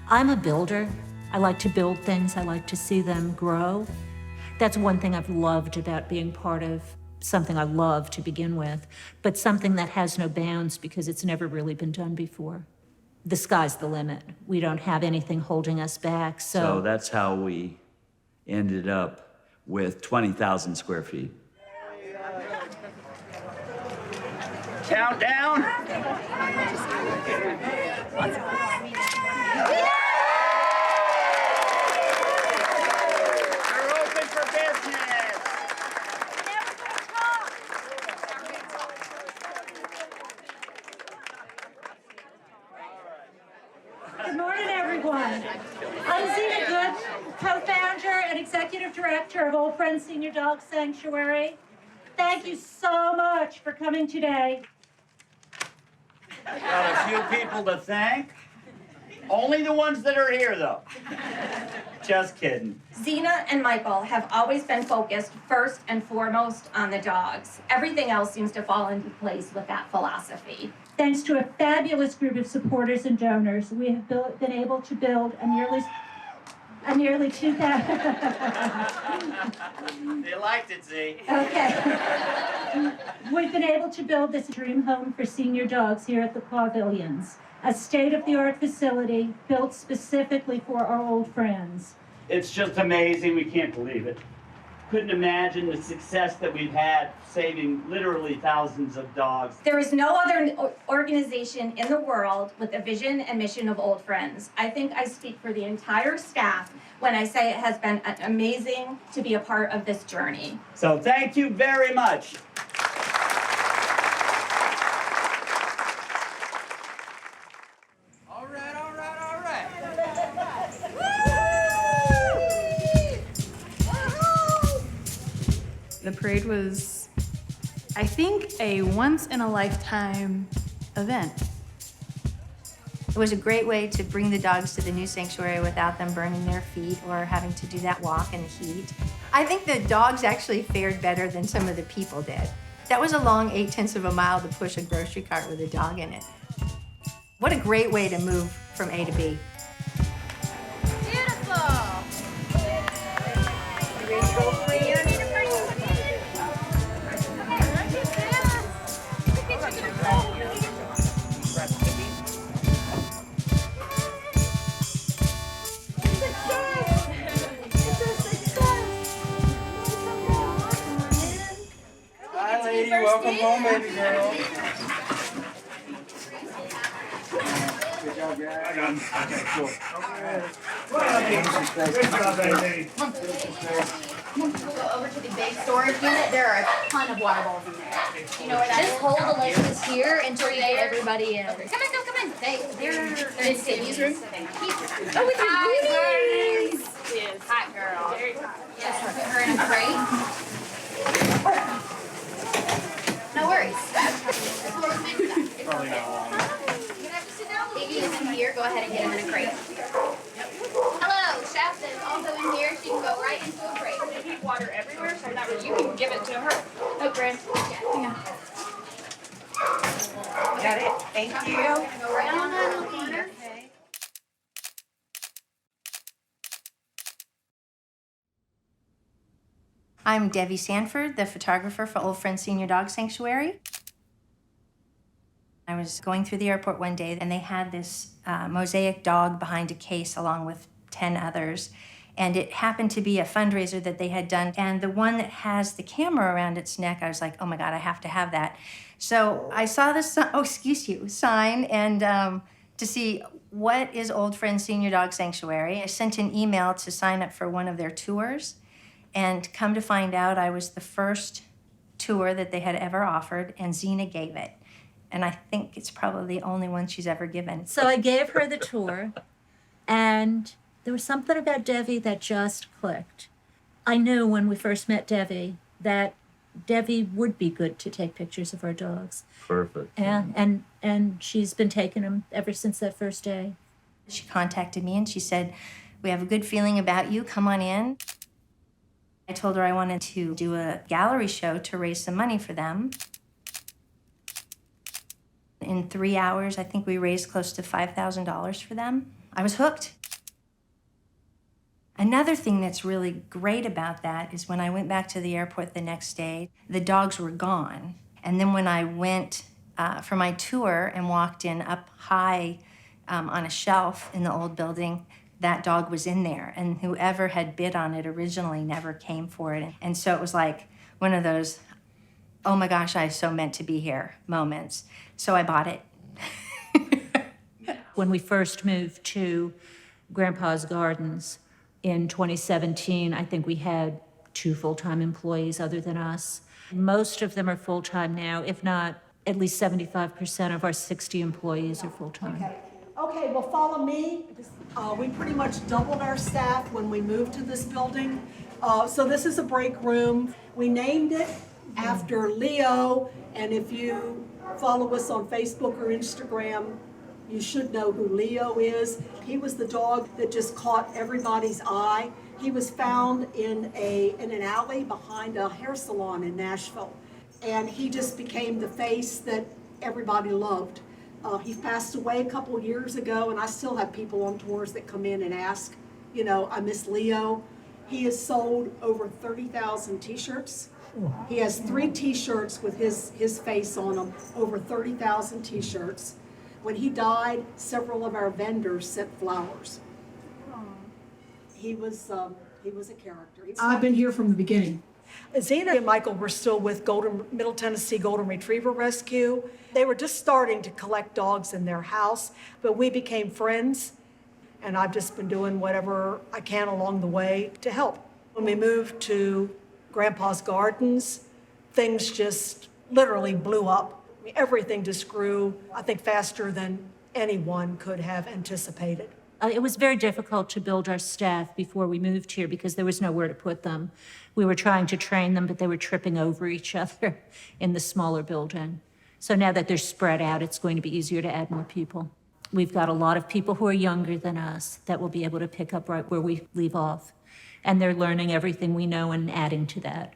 I'm a builder. I like to build things. I like to see them grow. That's one thing I've loved about being part of something I love to begin with, but something that has no bounds because it's never really been done before. The sky's the limit. We don't have anything holding us back, So that's how we ended up with 20,000 square feet. Countdown. Good morning, everyone. I'm Zina Gooden, co-founder and executive director of Old Friends Senior Dog Sanctuary. Thank you so much for coming today. Got a few people to thank. Only the ones that are here, though. Just kidding. Zina and Michael have always been focused first and foremost on the dogs. Everything else seems to fall into place with that philosophy. Thanks to a fabulous group of supporters and donors, we have been able to build a nearly 2,000. They liked it, Z. Okay. We've been able to build this dream home for senior dogs here at the Pavilions, a state-of-the-art facility built specifically for our old friends. It's just amazing. We can't believe it. Couldn't imagine the success that we've had saving literally thousands of dogs. There is no other organization in the world with the vision and mission of Old Friends. I think I speak for the entire staff when I say it has been amazing to be a part of this journey. So thank you very much. The parade was, I think, a once-in-a-lifetime event. It was a great way to bring the dogs to the new sanctuary without them burning their feet or having to do that walk in the heat. I think the dogs actually fared better than some of the people did. That was a long 8/10 of a mile to push a grocery cart with a dog in it. What a great way to move from A to B. Hi, lady. Welcome home, baby girl. Good job, guys. I got him. Okay, cool. Good job, baby. We'll go over to the big storage unit. There are a ton of water bowls in there. You know where that is? Just hold Alexis here until we get everybody in. Come in. They're in Sydney's room. Oh, with your weenies! Yes, hot girl. Very hot. Yes, put her in a crate. No worries. Probably not long. Iggy is in here. Go ahead and get him in a crate. Hello, Shasta is also in here. She can go right into a crate. They keep water everywhere, so that way you can give it to her. Oh, Grant. Yeah. Got it. Thank you. Go right on that little corner. I'm Debbie Sanford, the photographer for Old Friends Senior Dog Sanctuary. I was going through the airport one day and they had this mosaic dog behind a case along with 10 others. And it happened to be a fundraiser that they had done. And the one that has the camera around its neck, I was like, oh my God, I have to have that. So I saw this, sign and to see what is Old Friends Senior Dog Sanctuary. I sent an email to sign up for one of their tours. And come to find out, I was the first tour that they had ever offered, and Zina gave it. And I think it's probably the only one she's ever given. So I gave her the tour, and there was something about Debbie that just clicked. I knew when we first met Debbie that Debbie would be good to take pictures of our dogs. Perfect. And she's been taking them ever since that first day. She contacted me and she said, we have a good feeling about you, come on in. I told her I wanted to do a gallery show to raise some money for them. In 3 hours, I think we raised close to $5,000 for them. I was hooked. Another thing that's really great about that is when I went back to the airport the next day, the dogs were gone. And then when I went for my tour and walked in up high on a shelf in the old building, that dog was in there, and whoever had bid on it originally never came for it. And so it was like one of those, oh my gosh, I so meant to be here moments. So I bought it. When we first moved to Grandpa's Gardens in 2017, I think we had 2 full-time employees other than us. Most of them are full-time now, if not at least 75% of our 60 employees are full-time. Okay, well, follow me. We pretty much doubled our staff when we moved to this building. So this is a break room. We named it after Leo, and if you follow us on Facebook or Instagram, you should know who Leo is. He was the dog that just caught everybody's eye. He was found in an alley behind a hair salon in Nashville, and he just became the face that everybody loved. He passed away a couple years ago, and I still have people on tours that come in and ask, you know, I miss Leo. He has sold over 30,000 t-shirts. He has 3 t-shirts with his face on them, over 30,000 t-shirts. When he died, several of our vendors sent flowers. He was a character. I've been here from the beginning. Zina and Michael were still with Middle Tennessee Golden Retriever Rescue. They were just starting to collect dogs in their house, but we became friends, and I've just been doing whatever I can along the way to help. When we moved to Grandpa's Gardens, things just literally blew up. I mean, everything just grew, I think, faster than anyone could have anticipated. It was very difficult to build our staff before we moved here because there was nowhere to put them. We were trying to train them, but they were tripping over each other in the smaller building. So now that they're spread out, it's going to be easier to add more people. We've got a lot of people who are younger than us that will be able to pick up right where we leave off. And they're learning everything we know and adding to that.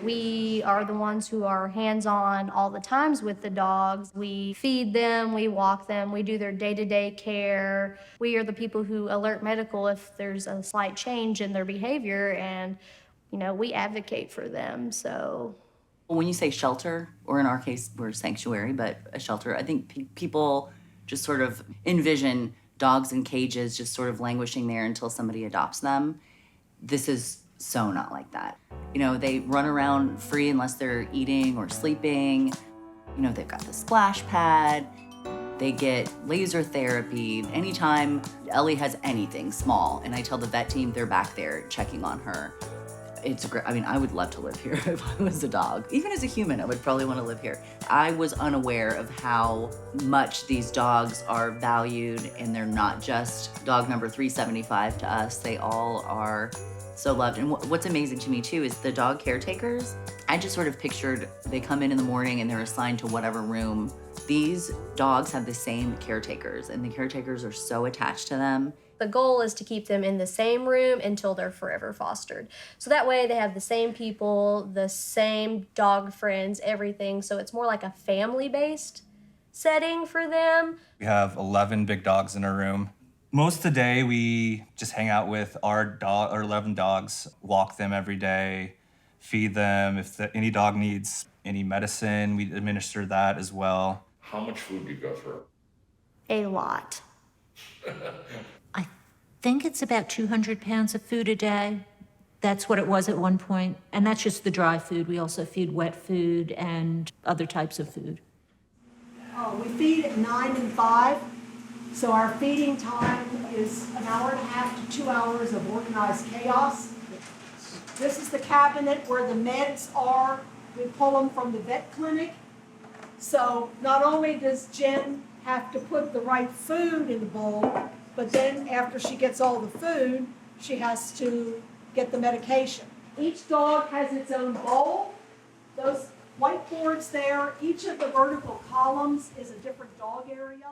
We are the ones who are hands-on all the times with the dogs. We feed them, we walk them, we do their day-to-day care. We are the people who alert medical if there's a slight change in their behavior, and, you know, we advocate for them, so. When you say shelter, or in our case, we're sanctuary, but a shelter, I think people just sort of envision dogs in cages just sort of languishing there until somebody adopts them. This is so not like that. You know, they run around free unless they're eating or sleeping. You know, they've got the splash pad. They get laser therapy. Anytime Ellie has anything small, and I tell the vet team they're back there checking on her. It's great. I mean, I would love to live here if I was a dog. Even as a human, I would probably want to live here. I was unaware of how much these dogs are valued, and they're not just dog number 375 to us. They all are so loved. And what's amazing to me too is the dog caretakers. I just sort of pictured they come in the morning and they're assigned to whatever room. These dogs have the same caretakers, and the caretakers are so attached to them. The goal is to keep them in the same room until they're forever fostered. So that way they have the same people, the same dog friends, everything. So it's more like a family-based setting for them. We have 11 big dogs in our room. Most of the day we just hang out with our 11 dogs, walk them every day, feed them. If any dog needs any medicine, we administer that as well. How much food do you go through? A lot. I think it's about 200 pounds of food a day. That's what it was at one point. And that's just the dry food. We also feed wet food and other types of food. We feed at 9 and 5. So our feeding time is an hour and a half to 2 hours of organized chaos. This is the cabinet where the meds are. We pull them from the vet clinic. So not only does Jen have to put the right food in the bowl, but then after she gets all the food, she has to get the medication. Each dog has its own bowl. Those whiteboards there, each of the vertical columns is a different dog area.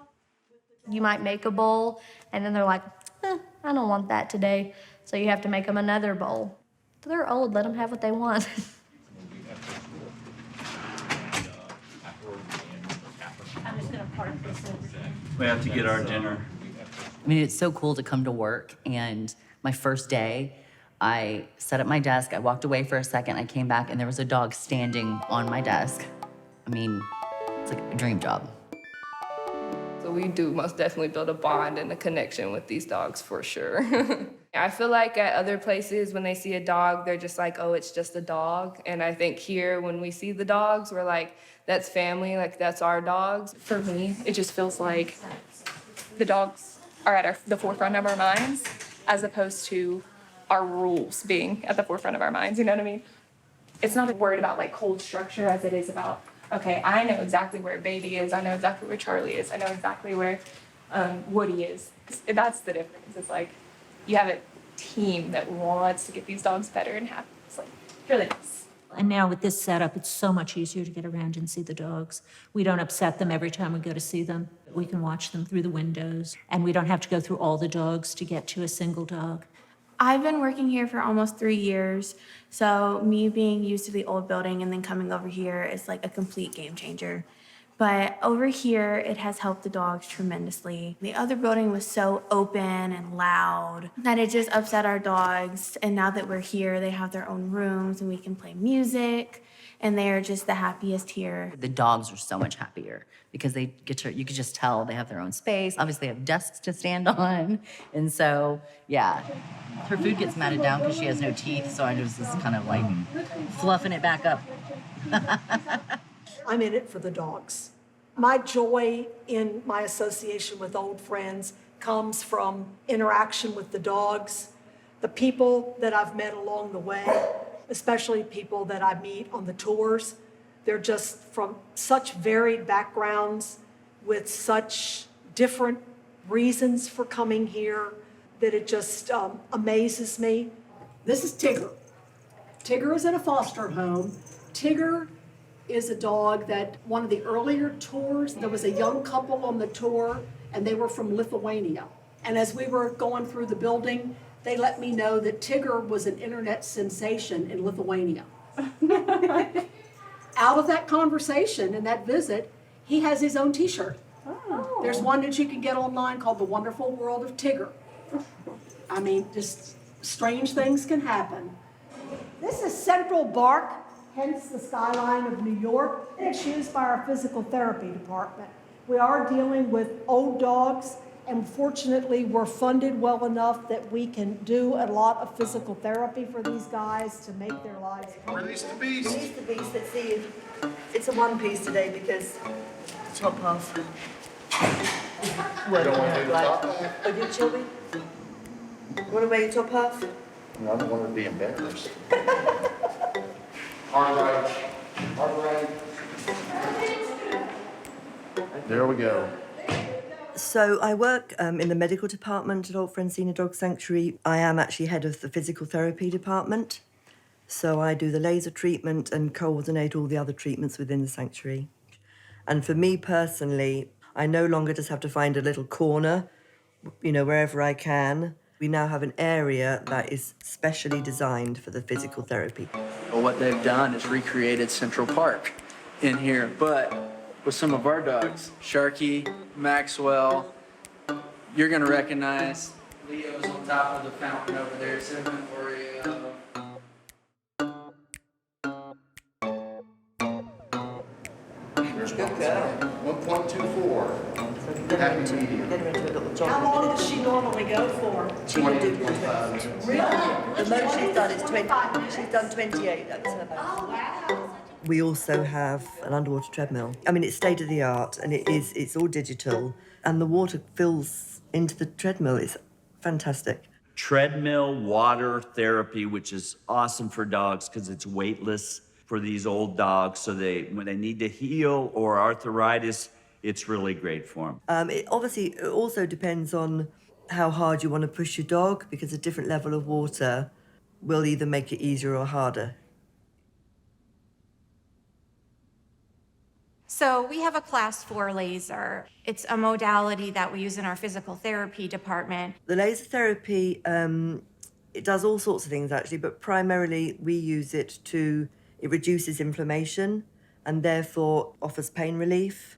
You might make a bowl, and then they're like, I don't want that today. So you have to make them another bowl. They're old, let them have what they want. I'm just gonna park this over here. We have to get our dinner. I mean, it's so cool to come to work, and my first day, I set up my desk, I walked away for a second, I came back, and there was a dog standing on my desk. I mean, it's like a dream job. So we do most definitely build a bond and a connection with these dogs for sure. I feel like at other places, when they see a dog, they're just like, oh, it's just a dog. And I think here, when we see the dogs, we're like, that's family, like that's our dogs. For me, it just feels like the dogs are at the forefront of our minds, as opposed to our rules being at the forefront of our minds, you know what I mean? It's not worried about like cold structure as it is about, okay, I know exactly where Baby is, I know exactly where Charlie is, I know exactly where Woody is. That's the difference. It's like you have a team that wants to get these dogs better and happy. It's like really nice. And now with this setup, it's so much easier to get around and see the dogs. We don't upset them every time we go to see them. We can watch them through the windows, and we don't have to go through all the dogs to get to a single dog. I've been working here for almost 3 years, so me being used to the old building and then coming over here is like a complete game changer. But over here, it has helped the dogs tremendously. The other building was so open and loud that it just upset our dogs. And now that we're here, they have their own rooms and we can play music, and they are just the happiest here. The dogs are so much happier because they get to, you can just tell they have their own space. Obviously, they have desks to stand on. And so, yeah. Her food gets matted down because she has no teeth, so I just kind of like fluffing it back up. I'm in it for the dogs. My joy in my association with old friends comes from interaction with the dogs, the people that I've met along the way, especially people that I meet on the tours. They're just from such varied backgrounds with such different reasons for coming here that it just amazes me. This is Tigger. Tigger is in a foster home. Tigger is a dog that one of the earlier tours, there was a young couple on the tour and they were from Lithuania. And as we were going through the building, they let me know that Tigger was an internet sensation in Lithuania. Out of that conversation and that visit, he has his own t-shirt. Oh. There's one that you can get online called The Wonderful World of Tigger. I mean, just strange things can happen. This is Central Bark, hence the skyline of New York. It's used by our physical therapy department. We are dealing with old dogs, and fortunately we're funded well enough that we can do a lot of physical therapy for these guys to make their lives better. Release the beast. Release the beast. Let's see if it's a one piece today because top half. You don't want to do the top half? Oh, do you, Shelby? You want to wear your top half? No, I don't want to be embarrassed. All right. All right. There we go. So I work in the medical department at Old Friend Zina Dog Sanctuary. I am actually head of the physical therapy department. So I do the laser treatment and coordinate all the other treatments within the sanctuary. And for me personally, I no longer just have to find a little corner, wherever I can. We now have an area that is specially designed for the physical therapy. Well, what they've done is recreated Central Park in here, but with some of our dogs, Sharky, Maxwell, you're gonna recognize Leo's on top of the fountain over there. It's inventory of. Good girl. 1.24. Happy medium. Get her into a little jog. How long does she normally go for? She can do 25 minutes. Really? The most she's done is 20. She's done 28. That's her best. Oh, wow. We also have an underwater treadmill. I mean, it's state of the art and it's all digital. And the water fills into the treadmill. It's fantastic. Treadmill water therapy, which is awesome for dogs because it's weightless for these old dogs. So when they need to heal or arthritis, it's really great for them. It also depends on how hard you want to push your dog because a different level of water will either make it easier or harder. So we have a class 4 laser. It's a modality that we use in our physical therapy department. The laser therapy, it does all sorts of things actually, but primarily we use it it reduces inflammation and therefore offers pain relief.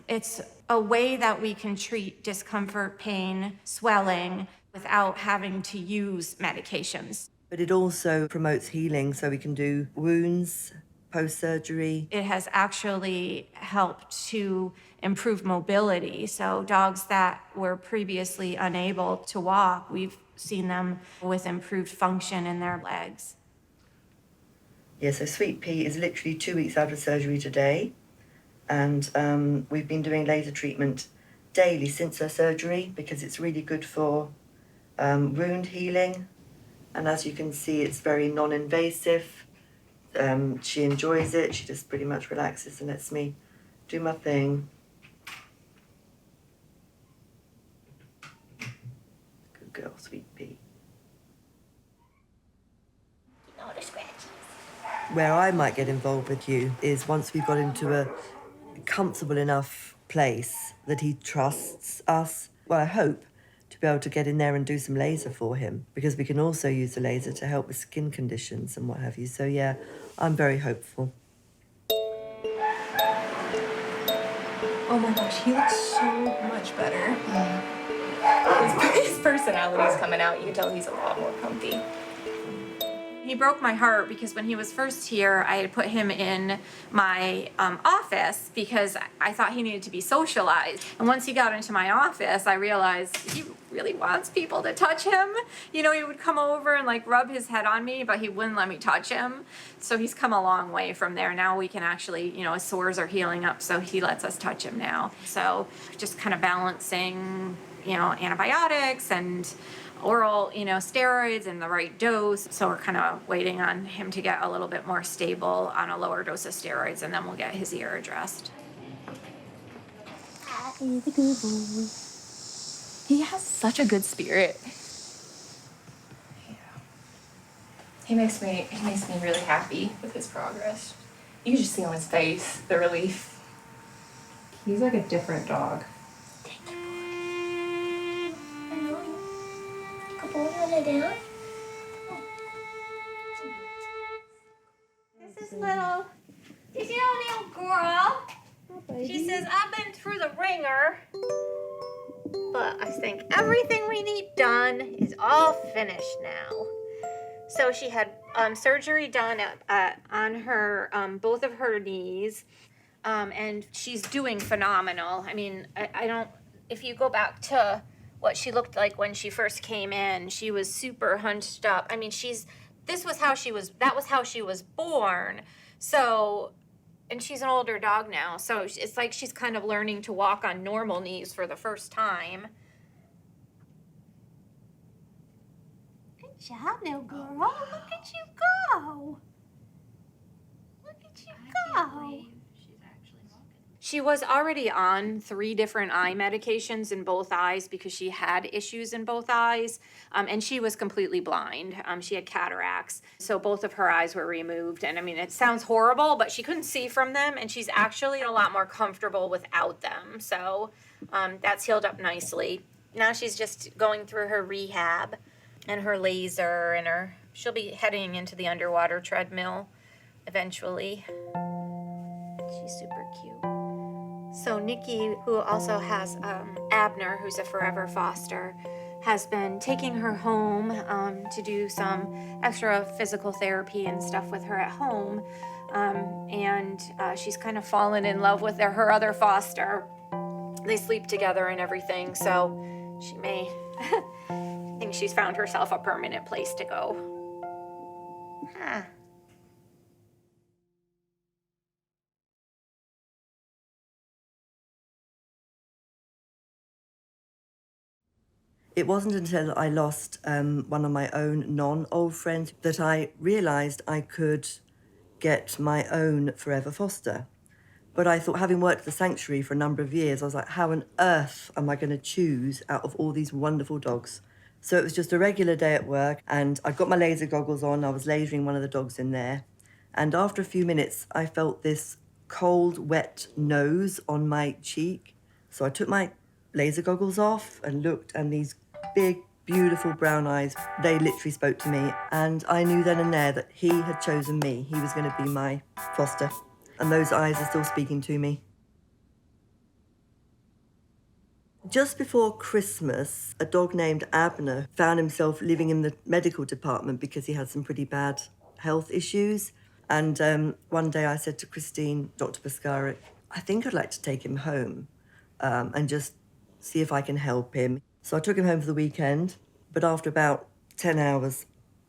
It's a way that we can treat discomfort, pain, swelling without having to use medications. But it also promotes healing, so we can do wounds, post-surgery. It has actually helped to improve mobility. So dogs that were previously unable to walk, we've seen them with improved function in their legs. Yeah, so Sweet Pea is literally 2 weeks out of surgery today. And we've been doing laser treatment daily since her surgery because it's really good for wound healing. And as you can see, it's very non-invasive. She enjoys it. She just pretty much relaxes and lets me do my thing. Good girl, Sweet Pea. All the scratches. Where I might get involved with you is once we've got into a comfortable enough place that he trusts us. Well, I hope to be able to get in there and do some laser for him because we can also use the laser to help with skin conditions and what have you. So yeah, I'm very hopeful. Oh my gosh, he looks so much better. His personality's coming out. You can tell he's a lot more comfy. He broke my heart because when he was first here, I had put him in my office because I thought he needed to be socialized. And once he got into my office, I realized he really wants people to touch him. He would come over and rub his head on me, but he wouldn't let me touch him. So he's come a long way from there. Now we can actually, his sores are healing up, so he lets us touch him now. So just kind of balancing antibiotics and oral, steroids and the right dose. So we're kind of waiting on him to get a little bit more stable on a lower dose of steroids, and then we'll get his ear addressed. He's a good boy. He has such a good spirit. He makes me really happy with his progress. You can just see on his face the relief. He's like a different dog. This is little girl. She says, I've been through the ringer, but I think everything we need done is all finished now. So she had surgery done on her both of her knees, and she's doing phenomenal. I mean, I don't. If you go back to what she looked like when she first came in, she was super hunched up. I mean, that was how she was born. So, and she's an older dog now, so it's like she's kind of learning to walk on normal knees for the first time. Good job, little girl. Look at you go. Look at you go. She was already on 3 different eye medications in both eyes because she had issues in both eyes, and she was completely blind. She had cataracts, so both of her eyes were removed. And I mean, it sounds horrible, but she couldn't see from them, and she's actually a lot more comfortable without them. So that's healed up nicely. Now she's just going through her rehab and her laser, and she'll be heading into the underwater treadmill eventually. She's super cute. So Nikki, who also has Abner, who's a forever foster, has been taking her home to do some extra physical therapy and stuff with her at home. And she's kind of fallen in love with her other foster. They sleep together and everything, so she may think she's found herself a permanent place to go. Huh. It wasn't until I lost one of my own non-old friends that I realised I could get my own forever foster. But I thought, having worked at the sanctuary for a number of years, I was like, how on earth am I going to choose out of all these wonderful dogs? So it was just a regular day at work, and I got my laser goggles on. I was lasering one of the dogs in there. And after a few minutes, I felt this cold, wet nose on my cheek. So I took my laser goggles off and looked, and these big, beautiful brown eyes, they literally spoke to me. And I knew then and there that he had chosen me. He was going to be my foster. And those eyes are still speaking to me. Just before Christmas, a dog named Abner found himself living in the medical department because he had some pretty bad health issues. And one day I said to Christine, Dr. Pescaric, I think I'd like to take him home and just see if I can help him. So I took him home for the weekend, but after about 10 hours,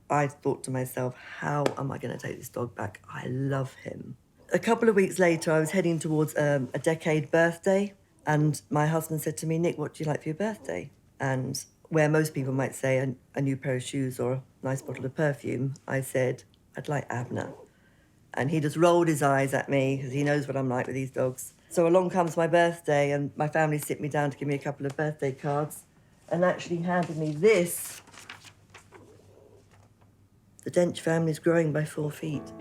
I thought to myself, how am I going to take this dog back? I love him. A couple of weeks later, I was heading towards a decade birthday, and my husband said to me, Nick, what do you like for your birthday? And where most people might say a new pair of shoes or a nice bottle of perfume, I said, I'd like Abner. And he just rolled his eyes at me because he knows what I'm like with these dogs. So along comes my birthday, and my family sit me down to give me a couple of birthday cards and actually handed me this. The Dench family's growing by 4 feet.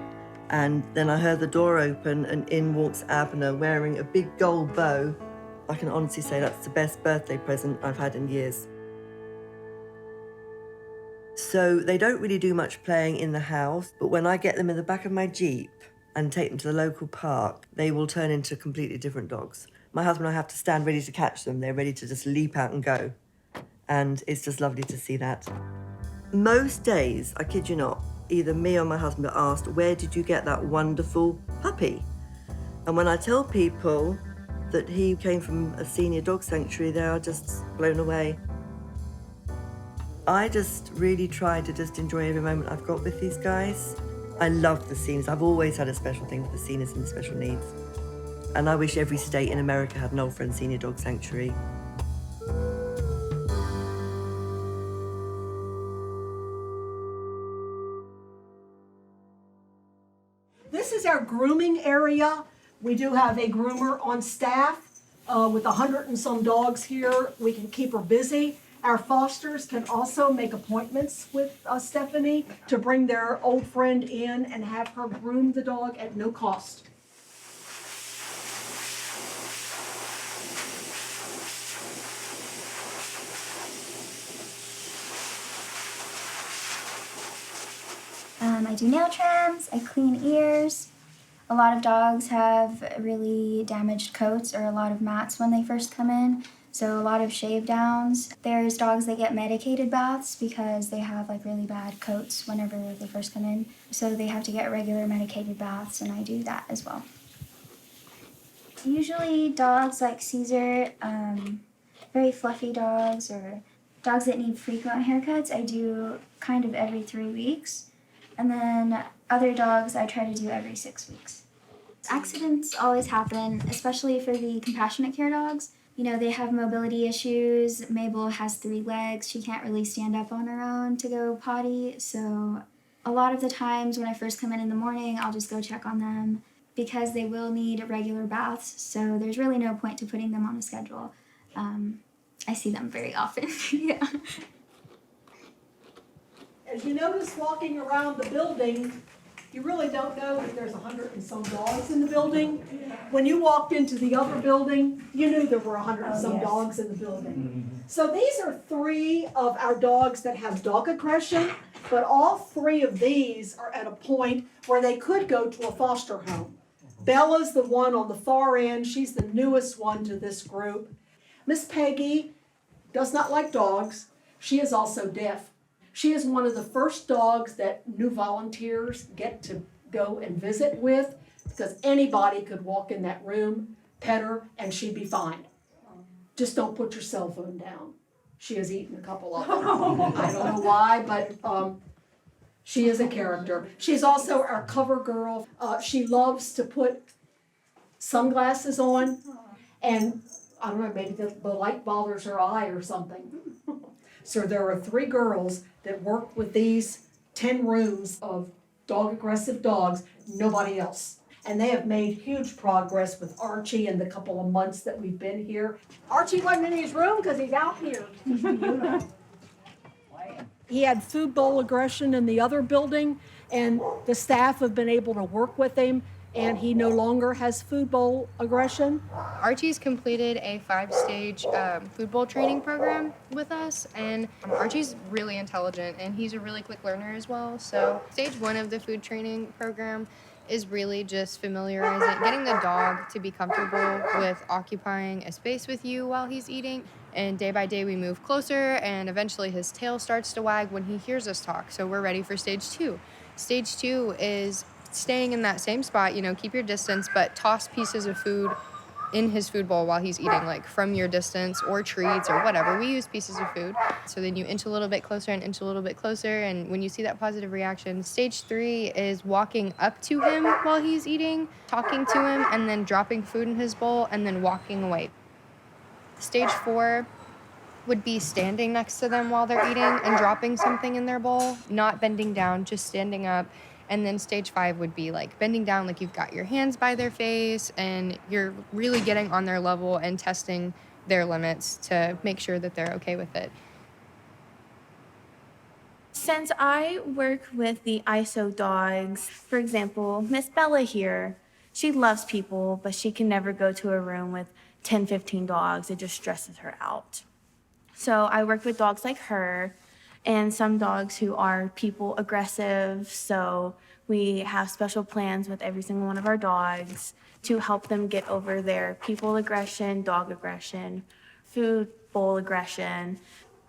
And then I heard the door open, and in walks Abner wearing a big gold bow. I can honestly say that's the best birthday present I've had in years. So they don't really do much playing in the house, but when I get them in the back of my Jeep and take them to the local park, they will turn into completely different dogs. My husband and I have to stand ready to catch them. They're ready to just leap out and go. And it's just lovely to see that. Most days, I kid you not, either me or my husband are asked, where did you get that wonderful puppy? And when I tell people that he came from a senior dog sanctuary, they are just blown away. I just really try to just enjoy every moment I've got with these guys. I love the seniors. I've always had a special thing for the seniors and the special needs. And I wish every state in America had an Old Friends Senior Dog Sanctuary. is our grooming area. We do have a groomer on staff. With 100 and some dogs here, we can keep her busy. Our fosters can also make appointments with Stephanie to bring their old friend in and have her groom the dog at no cost. I do nail trims, I clean ears. A lot of dogs have really damaged coats or a lot of mats when they first come in, so a lot of shave downs. There's dogs that get medicated baths because they have like really bad coats whenever they first come in, so they have to get regular medicated baths, and I do that as well. Usually dogs like Caesar, very fluffy dogs, or dogs that need frequent haircuts, I do kind of every 3 weeks. And then other dogs I try to do every 6 weeks. Accidents always happen, especially for the compassionate care dogs. You know, they have mobility issues. Mabel has 3 legs. She can't really stand up on her own to go potty. So a lot of the times when I first come in the morning, I'll just go check on them because they will need regular baths. So there's really no point to putting them on a schedule. I see them very often. Yeah. As you notice walking around the building, you really don't know that there's 100 and some dogs in the building. When you walked into the other building, you knew there were 100 and some dogs in the building. So these are 3 of our dogs that have dog aggression, but all 3 of these are at a point where they could go to a foster home. Bella's the one on the far end. She's the newest one to this group. Miss Peggy does not like dogs. She is also deaf. She is one of the first dogs that new volunteers get to go and visit with because anybody could walk in that room, pet her, and she'd be fine. Just don't put your cell phone down. She has eaten a couple of them. I don't know why, but she is a character. She's also our cover girl. She loves to put sunglasses on, and I don't know, maybe the light bothers her eye or something. So there are 3 girls that work with these 10 rooms of dog-aggressive dogs, nobody else. And they have made huge progress with Archie in the couple of months that we've been here. Archie wasn't in his room because he's out here. He had food bowl aggression in the other building, and the staff have been able to work with him, and he no longer has food bowl aggression. Archie's completed a 5-stage food bowl training program with us, and Archie's really intelligent and he's a really quick learner as well. So stage 1 of the food training program is really just familiarizing, getting the dog to be comfortable with occupying a space with you while he's eating. And day by day we move closer, and eventually his tail starts to wag when he hears us talk. So we're ready for stage 2. Stage 2 is staying in that same spot, you know, keep your distance, but toss pieces of food in his food bowl while he's eating, like from your distance or treats or whatever. We use pieces of food. So then you inch a little bit closer and inch a little bit closer. And when you see that positive reaction, stage 3 is walking up to him while he's eating, talking to him, and then dropping food in his bowl and then walking away. Stage 4 would be standing next to them while they're eating and dropping something in their bowl, not bending down, just standing up. And then stage 5 would be like bending down, like you've got your hands by their face and you're really getting on their level and testing their limits to make sure that they're okay with it. Since I work with the ISO dogs, for example, Miss Bella here, she loves people, but she can never go to a room with 10, 15 dogs. It just stresses her out. So I work with dogs like her, and some dogs who are people aggressive. So we have special plans with every single one of our dogs to help them get over their people aggression, dog aggression, food bowl aggression.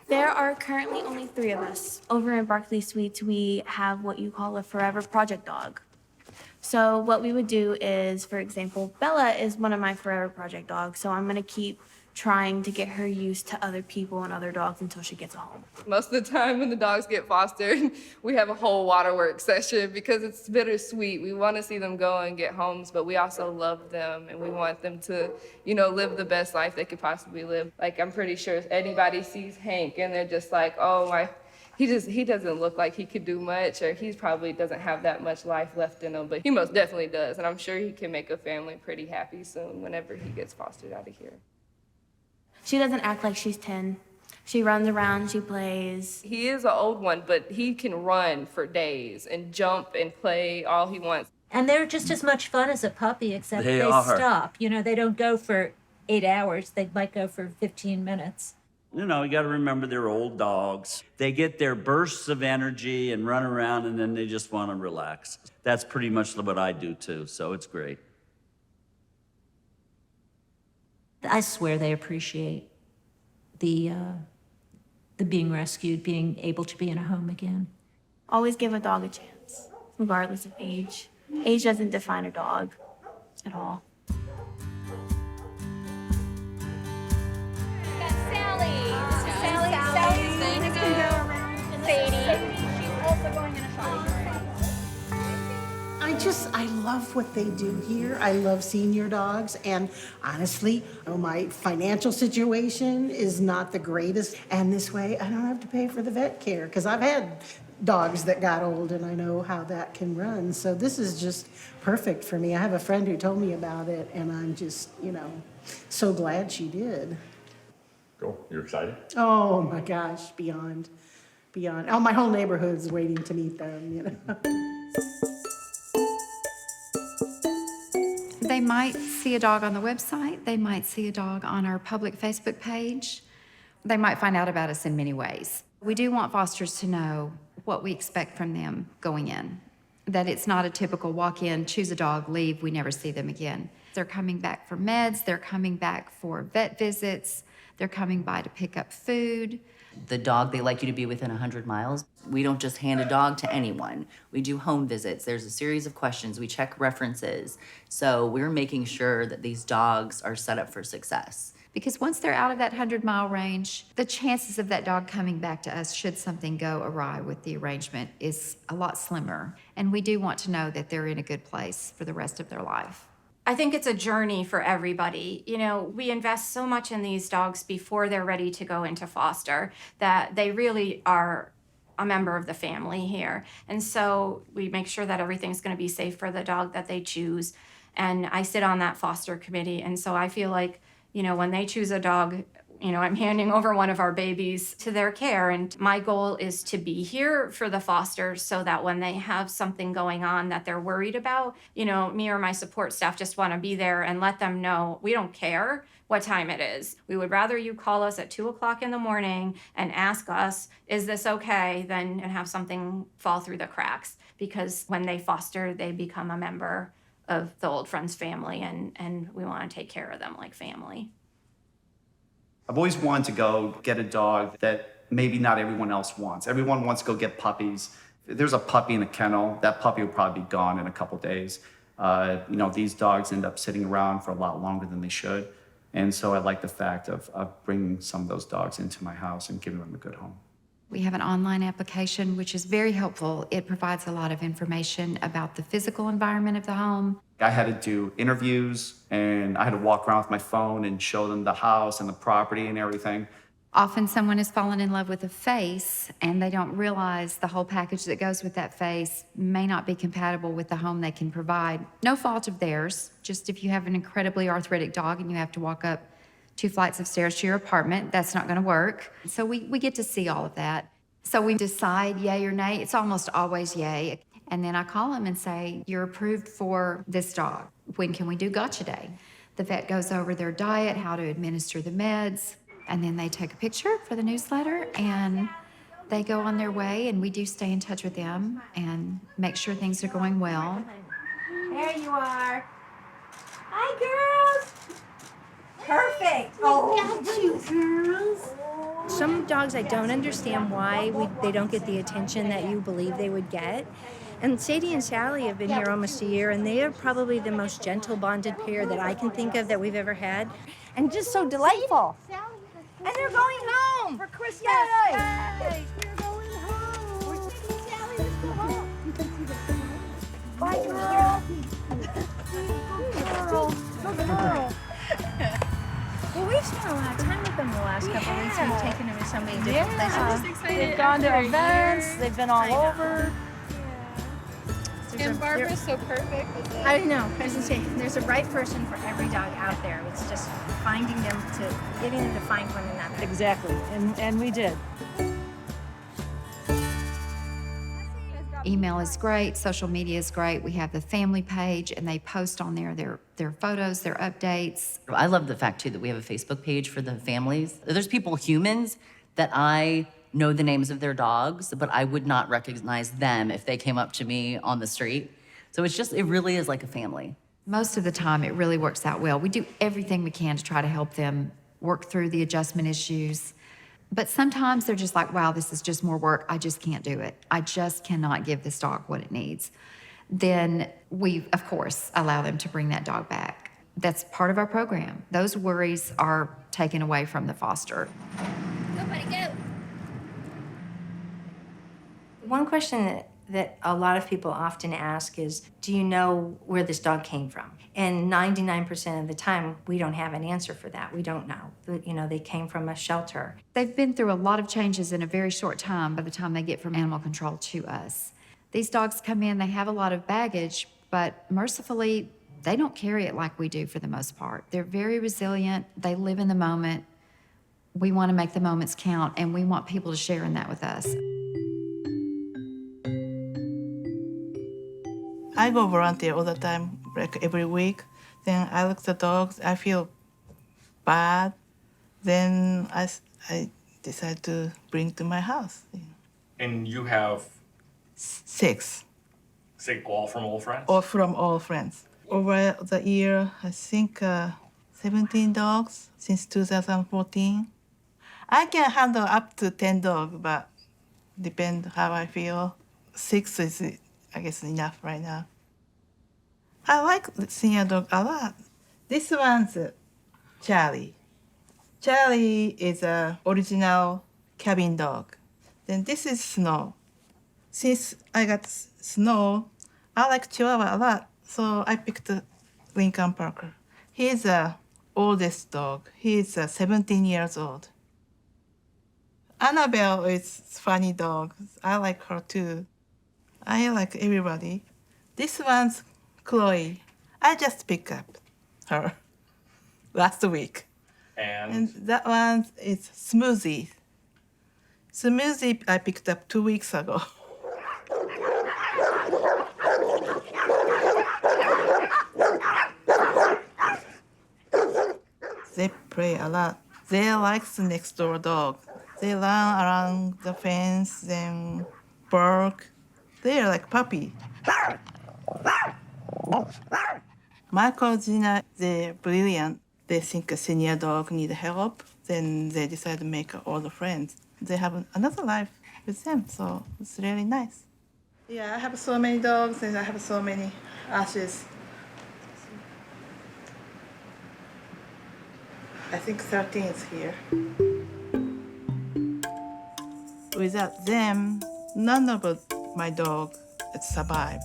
There are currently only 3 of us. Over in Barclay Suites, we have what you call a forever project dog. So what we would do is, for example, Bella is one of my forever project dogs, so I'm gonna keep trying to get her used to other people and other dogs until she gets home. Most of the time when the dogs get fostered, we have a whole waterworks session because it's bittersweet. We want to see them go and get homes, but we also love them and we want them to, you know, live the best life they could possibly live. Like, I'm pretty sure if anybody sees Hank and they're just like, oh, He doesn't look like he could do much, or he probably doesn't have that much life left in him, but he most definitely does. And I'm sure he can make a family pretty happy soon whenever he gets fostered out of here. She doesn't act like she's 10. She runs around, she plays. He is an old one, but he can run for days and jump and play all he wants. And they're just as much fun as a puppy, except They they are. stop. You know, they don't go for 8 hours. They might go for 15 minutes. You know, you got to remember they're old dogs. They get their bursts of energy and run around, and then they just want to relax. That's pretty much what I do too, so it's great. I swear they appreciate the being rescued, being able to be in a home again. Always give a dog a chance, regardless of age. Age doesn't define a dog at all. I love what they do here. I love senior dogs, and honestly, my financial situation is not the greatest, and this way I don't have to pay for the vet care, because I've had dogs that got old and I know how that can run. So this is just perfect for me. I have a friend who told me about it, and I'm just, so glad she did. Cool. You're excited? Oh my gosh, beyond. Oh, my whole neighborhood's waiting to meet them, They might see a dog on the website. They might see a dog on our public Facebook page. They might find out about us in many ways. We do want fosters to know what we expect from them going in, that it's not a typical walk in, choose a dog, leave, we never see them again. They're coming back for meds, they're coming back for vet visits, they're coming by to pick up food. The dog, they like you to be within 100 miles. We don't just hand a dog to anyone. We do home visits. There's a series of questions. We check references. So we're making sure that these dogs are set up for success. Because once they're out of that 100-mile range, the chances of that dog coming back to us should something go awry with the arrangement is a lot slimmer. And we do want to know that they're in a good place for the rest of their life. I think it's a journey for everybody. We invest so much in these dogs before they're ready to go into foster that they really are a member of the family here. And so we make sure that everything's going to be safe for the dog that they choose. And I sit on that foster committee. And so I feel like, when they choose a dog, I'm handing over one of our babies to their care. And my goal is to be here for the fosters so that when they have something going on that they're worried about, me or my support staff just want to be there and let them know we don't care what time it is. We would rather you call us at 2:00 in the morning and ask us, is this okay, than and have something fall through the cracks. Because when they foster, they become a member of the Old Friends family, and we want to take care of them like family. I've always wanted to go get a dog that maybe not everyone else wants. Everyone wants to go get puppies. If there's a puppy in a kennel, that puppy will probably be gone in a couple days. These dogs end up sitting around for a lot longer than they should. And so I like the fact of bringing some of those dogs into my house and giving them a good home. We have an online application, which is very helpful. It provides a lot of information about the physical environment of the home. I had to do interviews, and I had to walk around with my phone and show them the house and the property and everything. Often someone has fallen in love with a face and they don't realize the whole package that goes with that face may not be compatible with the home they can provide. No fault of theirs, just if you have an incredibly arthritic dog and you have to walk up 2 flights of stairs to your apartment, that's not gonna work. So we get to see all of that. So we decide yay or nay. It's almost always yay. And then I call them and say, you're approved for this dog. When can we do gotcha day? The vet goes over their diet, how to administer the meds, and then they take a picture for the newsletter and they go on their way, and we do stay in touch with them and make sure things are going well. There you are. Hi, girls. Perfect. Oh, girls. Some dogs, I don't understand why they don't get the attention that you believe they would get. And Sadie and Sally have been here almost a year, and they are probably the most gentle bonded pair that I can think of that we've ever had. And just so delightful. And they're going home for Christmas. Yay! Yay! We're going home. We're taking Sally to go home. You can see the home. Bye, girl. Good girl. Good girl. Well, we've spent a lot of time with them the last couple of weeks. We've taken them to so many different places. They've gone to events. They've been all over. And Barbara's so perfect. I know. I was gonna say, there's a right person for every dog out there. It's just getting them to find one another. Exactly, and we did. Email is great, social media is great. We have the family page, and they post on there their photos, their updates. I love the fact, too, that we have a Facebook page for the families. There's people, humans, that I know the names of their dogs, but I would not recognize them if they came up to me on the street. So it really is like a family. Most of the time, it really works out well. We do everything we can to try to help them work through the adjustment issues. But sometimes they're just like, wow, this is just more work. I just can't do it. I just cannot give this dog what it needs. Then we, of course, allow them to bring that dog back. That's part of our program. Those worries are taken away from the foster. Go, buddy, go. One question that a lot of people often ask is, do you know where this dog came from? And 99% of the time, we don't have an answer for that. We don't know. You know, they came from a shelter. They've been through a lot of changes in a very short time by the time they get from animal control to us. These dogs come in, they have a lot of baggage, but mercifully, they don't carry it like we do for the most part. They're very resilient. They live in the moment. We want to make the moments count, and we want people to share in that with us. I go volunteer all the time, like every week. Then I look at the dogs, I feel bad. Then I decide to bring to my house. And you have 6. all from old friends? All from all friends. Over the year, I think 17 dogs since 2014. I can handle up to 10 dogs, but depends how I feel. 6 is, I guess, enough right now. I like the senior dog a lot. This one's Charlie. Charlie is a original cabin dog. Then this is Snow. Since I got Snow, I like Chihuahua a lot, so I picked Lincoln Parker. He's the oldest dog. He's 17 years old. Annabelle is a funny dog. I like her too. I like everybody. This one's Chloe. I just picked up her last week. And that one is Smoothie. Smoothie I picked up 2 weeks ago. They play a lot. They like the next door dog. They run around the fence, then bark. They're like puppy. Michael, Zina, they're brilliant. They think a senior dog needs help, then they decide to make all the friends. They have another life with them, so it's really nice. Yeah, I have so many dogs and I have so many ashes. I think 13 is here. Without them, none of my dog would survive.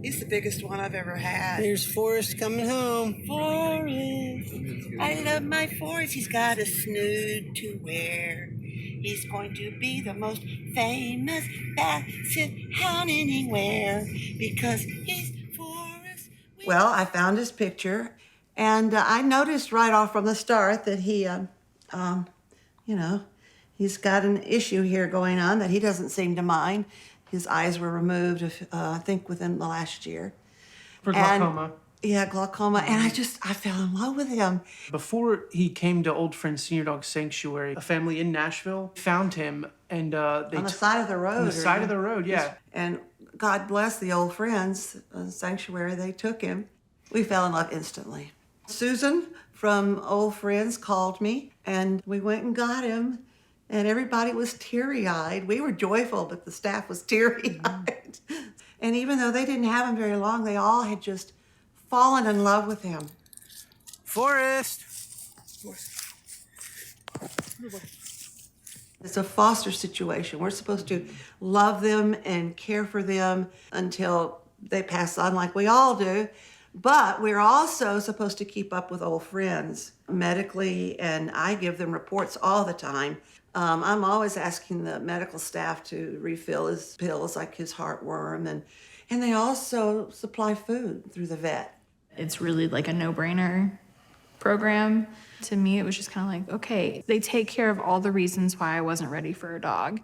He's the biggest one I've ever had. Here's Forrest coming home. Forrest. I love my Forrest. He's got a snood to wear. He's going to be the most famous basset hound anywhere because he's Forrest. Well, I found his picture, and I noticed right off from the start that he, he's got an issue here going on that he doesn't seem to mind. His eyes were removed, I think, within the last year. For glaucoma. Yeah, glaucoma. And I fell in love with him. Before he came to Old Friends Senior Dog Sanctuary, a family in Nashville found him, and they on the side of the road. On the side of the road, yeah. And God bless the Old Friends Sanctuary. They took him. We fell in love instantly. Susan from Old Friends called me, and we went and got him. And everybody was teary-eyed. We were joyful, but the staff was teary-eyed. And even though they didn't have him very long, they all had just fallen in love with him. Forrest. It's a foster situation. We're supposed to love them and care for them until they pass on like we all do. But we're also supposed to keep up with old friends medically, and I give them reports all the time. I'm always asking the medical staff to refill his pills, like his heartworm, and they also supply food through the vet. It's really like a no-brainer program. To me, it was just kind of like, okay, they take care of all the reasons why I wasn't ready for a dog.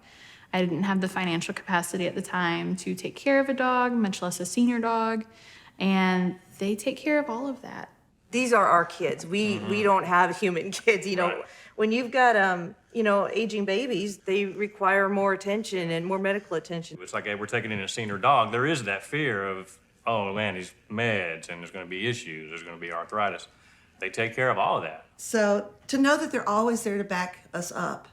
I didn't have the financial capacity at the time to take care of a dog, much less a senior dog, and they take care of all of that. These are our kids. We don't have human kids. You know, Right. when you've got aging babies, they require more attention and more medical attention. It's like, hey, we're taking in a senior dog. There is that fear of, oh man, he's meds and there's going to be issues. There's going to be arthritis. They take care of all of that. So to know that they're always there to back us up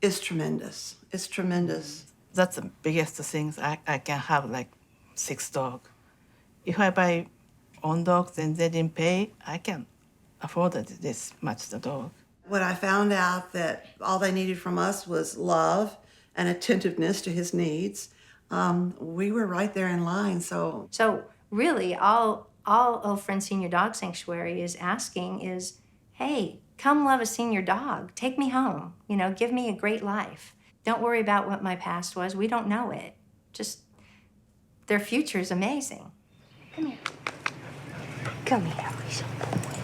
is tremendous. It's tremendous. That's the biggest things I can have, like 6 dogs. If I buy own dogs and they didn't pay, I can afford this much the dog. When I found out that all they needed from us was love and attentiveness to his needs, we were right there in line. So really, all Old Friends Senior Dog Sanctuary is asking is, hey, come love a senior dog. Take me home. You know, give me a great life. Don't worry about what my past was. We don't know it. Just, their future is amazing. Come here. Come here, he's a boy.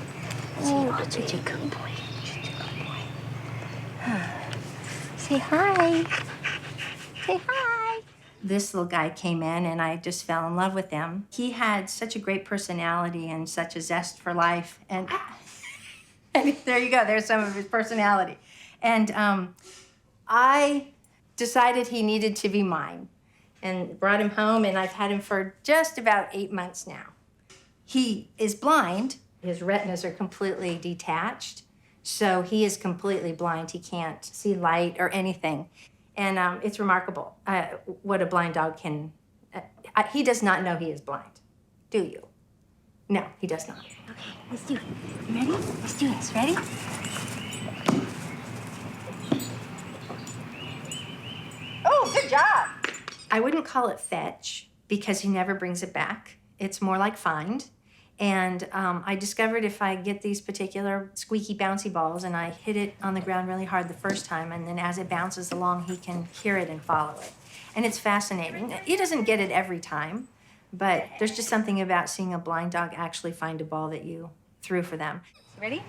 Oh, such a good boy. Such a good boy. Say hi. Say hi. This little guy came in and I just fell in love with him. He had such a great personality and such a zest for life. And there you go, there's some of his personality. And I decided he needed to be mine and brought him home, and I've had him for just about 8 months now. He is blind. His retinas are completely detached, so he is completely blind. He can't see light or anything. And it's remarkable what a blind dog can... he does not know he is blind, do you? No, he does not. Okay, let's do it. You ready? Let's do this. Ready? Oh, good job. I wouldn't call it fetch because he never brings it back. It's more like find. And I discovered if I get these particular squeaky bouncy balls and I hit it on the ground really hard the first time, and then as it bounces along, he can hear it and follow it. And it's fascinating. He doesn't get it every time, but there's just something about seeing a blind dog actually find a ball that you threw for them. Ready?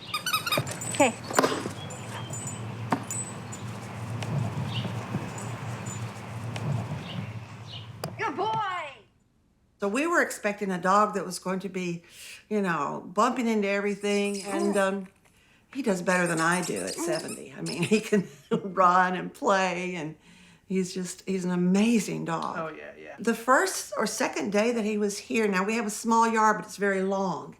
Okay. Good boy! So we were expecting a dog that was going to be, bumping into everything. And he does better than I do at 70. I mean, he can run and play, and he's an amazing dog. Oh, yeah. The first or second day that he was here, now we have a small yard, but it's very long.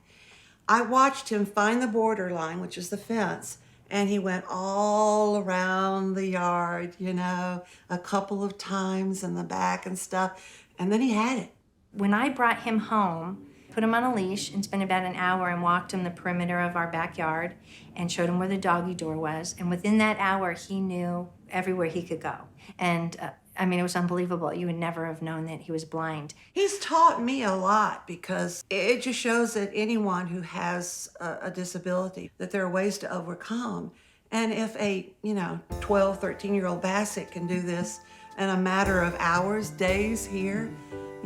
I watched him find the borderline, which is the fence, and he went all around the yard, a couple of times in the back and stuff, and then he had it. When I brought him home, put him on a leash and spent about an hour and walked him the perimeter of our backyard and showed him where the doggy door was. And within that hour, he knew everywhere he could go. And it was unbelievable. You would never have known that he was blind. He's taught me a lot because it just shows that anyone who has a disability, that there are ways to overcome. And if a, 12, 13-year-old Basset can do this in a matter of hours, days here,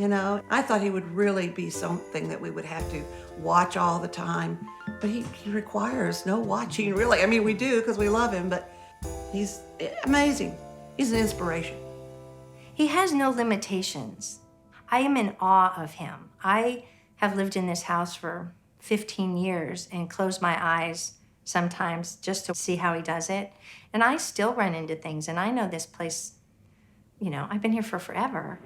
I thought he would really be something that we would have to watch all the time. But he requires no watching, really. I mean, we do because we love him, but he's amazing. He's an inspiration. He has no limitations. I am in awe of him. I have lived in this house for 15 years and close my eyes sometimes just to see how he does it. And I still run into things, and I know this place, I've been here for forever.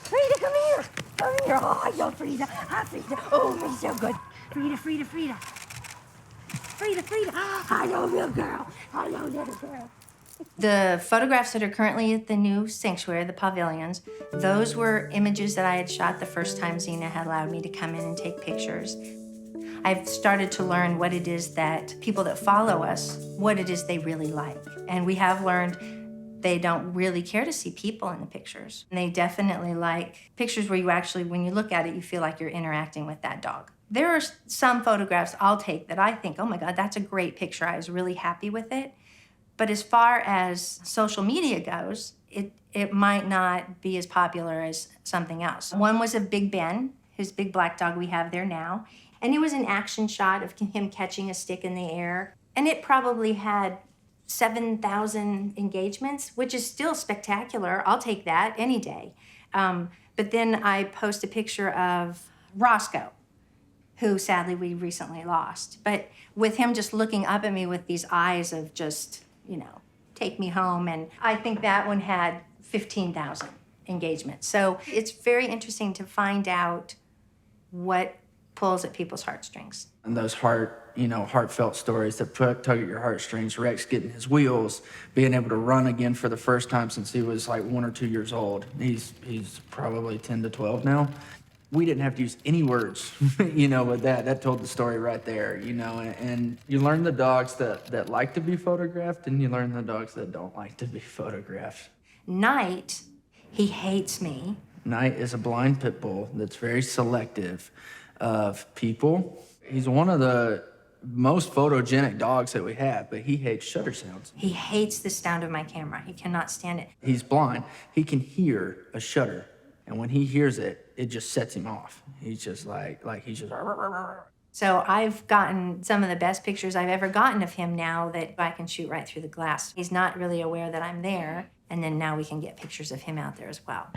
Frida, come here. Come here. Oh, yo, Frida. Hi, Frida. Oh, me so good. Frida. Frida. Frida. Hello, little girl. Hello, little girl. The photographs that are currently at the new sanctuary, the pavilions, those were images that I had shot the first time Zina had allowed me to come in and take pictures. I've started to learn what it is that people that follow us, what it is they really like. And we have learned they don't really care to see people in the pictures. And they definitely like pictures where you actually, when you look at it, you feel like you're interacting with that dog. There are some photographs I'll take that I think, oh my God, that's a great picture. I was really happy with it. But as far as social media goes, it might not be as popular as something else. One was of Big Ben, his big black dog we have there now. And it was an action shot of him catching a stick in the air. And it probably had 7,000 engagements, which is still spectacular. I'll take that any day. But then I post a picture of Roscoe, who sadly we recently lost. But with him just looking up at me with these eyes of just, you know, take me home. And I think that one had 15,000 engagements. So it's very interesting to find out what pulls at people's heartstrings. And those heartfelt stories that tug at your heartstrings. Rex getting his wheels, being able to run again for the first time since he was like 1 or 2 years old. He's probably 10 to 12 now. We didn't have to use any words, with that. That told the story right there, and you learn the dogs that like to be photographed, and you learn the dogs that don't like to be photographed. Knight, he hates me. Knight is a blind pit bull that's very selective of people. He's one of the most photogenic dogs that we have, but he hates shutter sounds. He hates the sound of my camera. He cannot stand it. He's blind. He can hear a shutter, and when he hears it, it just sets him off. He's just he's just... So I've gotten some of the best pictures I've ever gotten of him now that I can shoot right through the glass. He's not really aware that I'm there, and then now we can get pictures of him out there as well.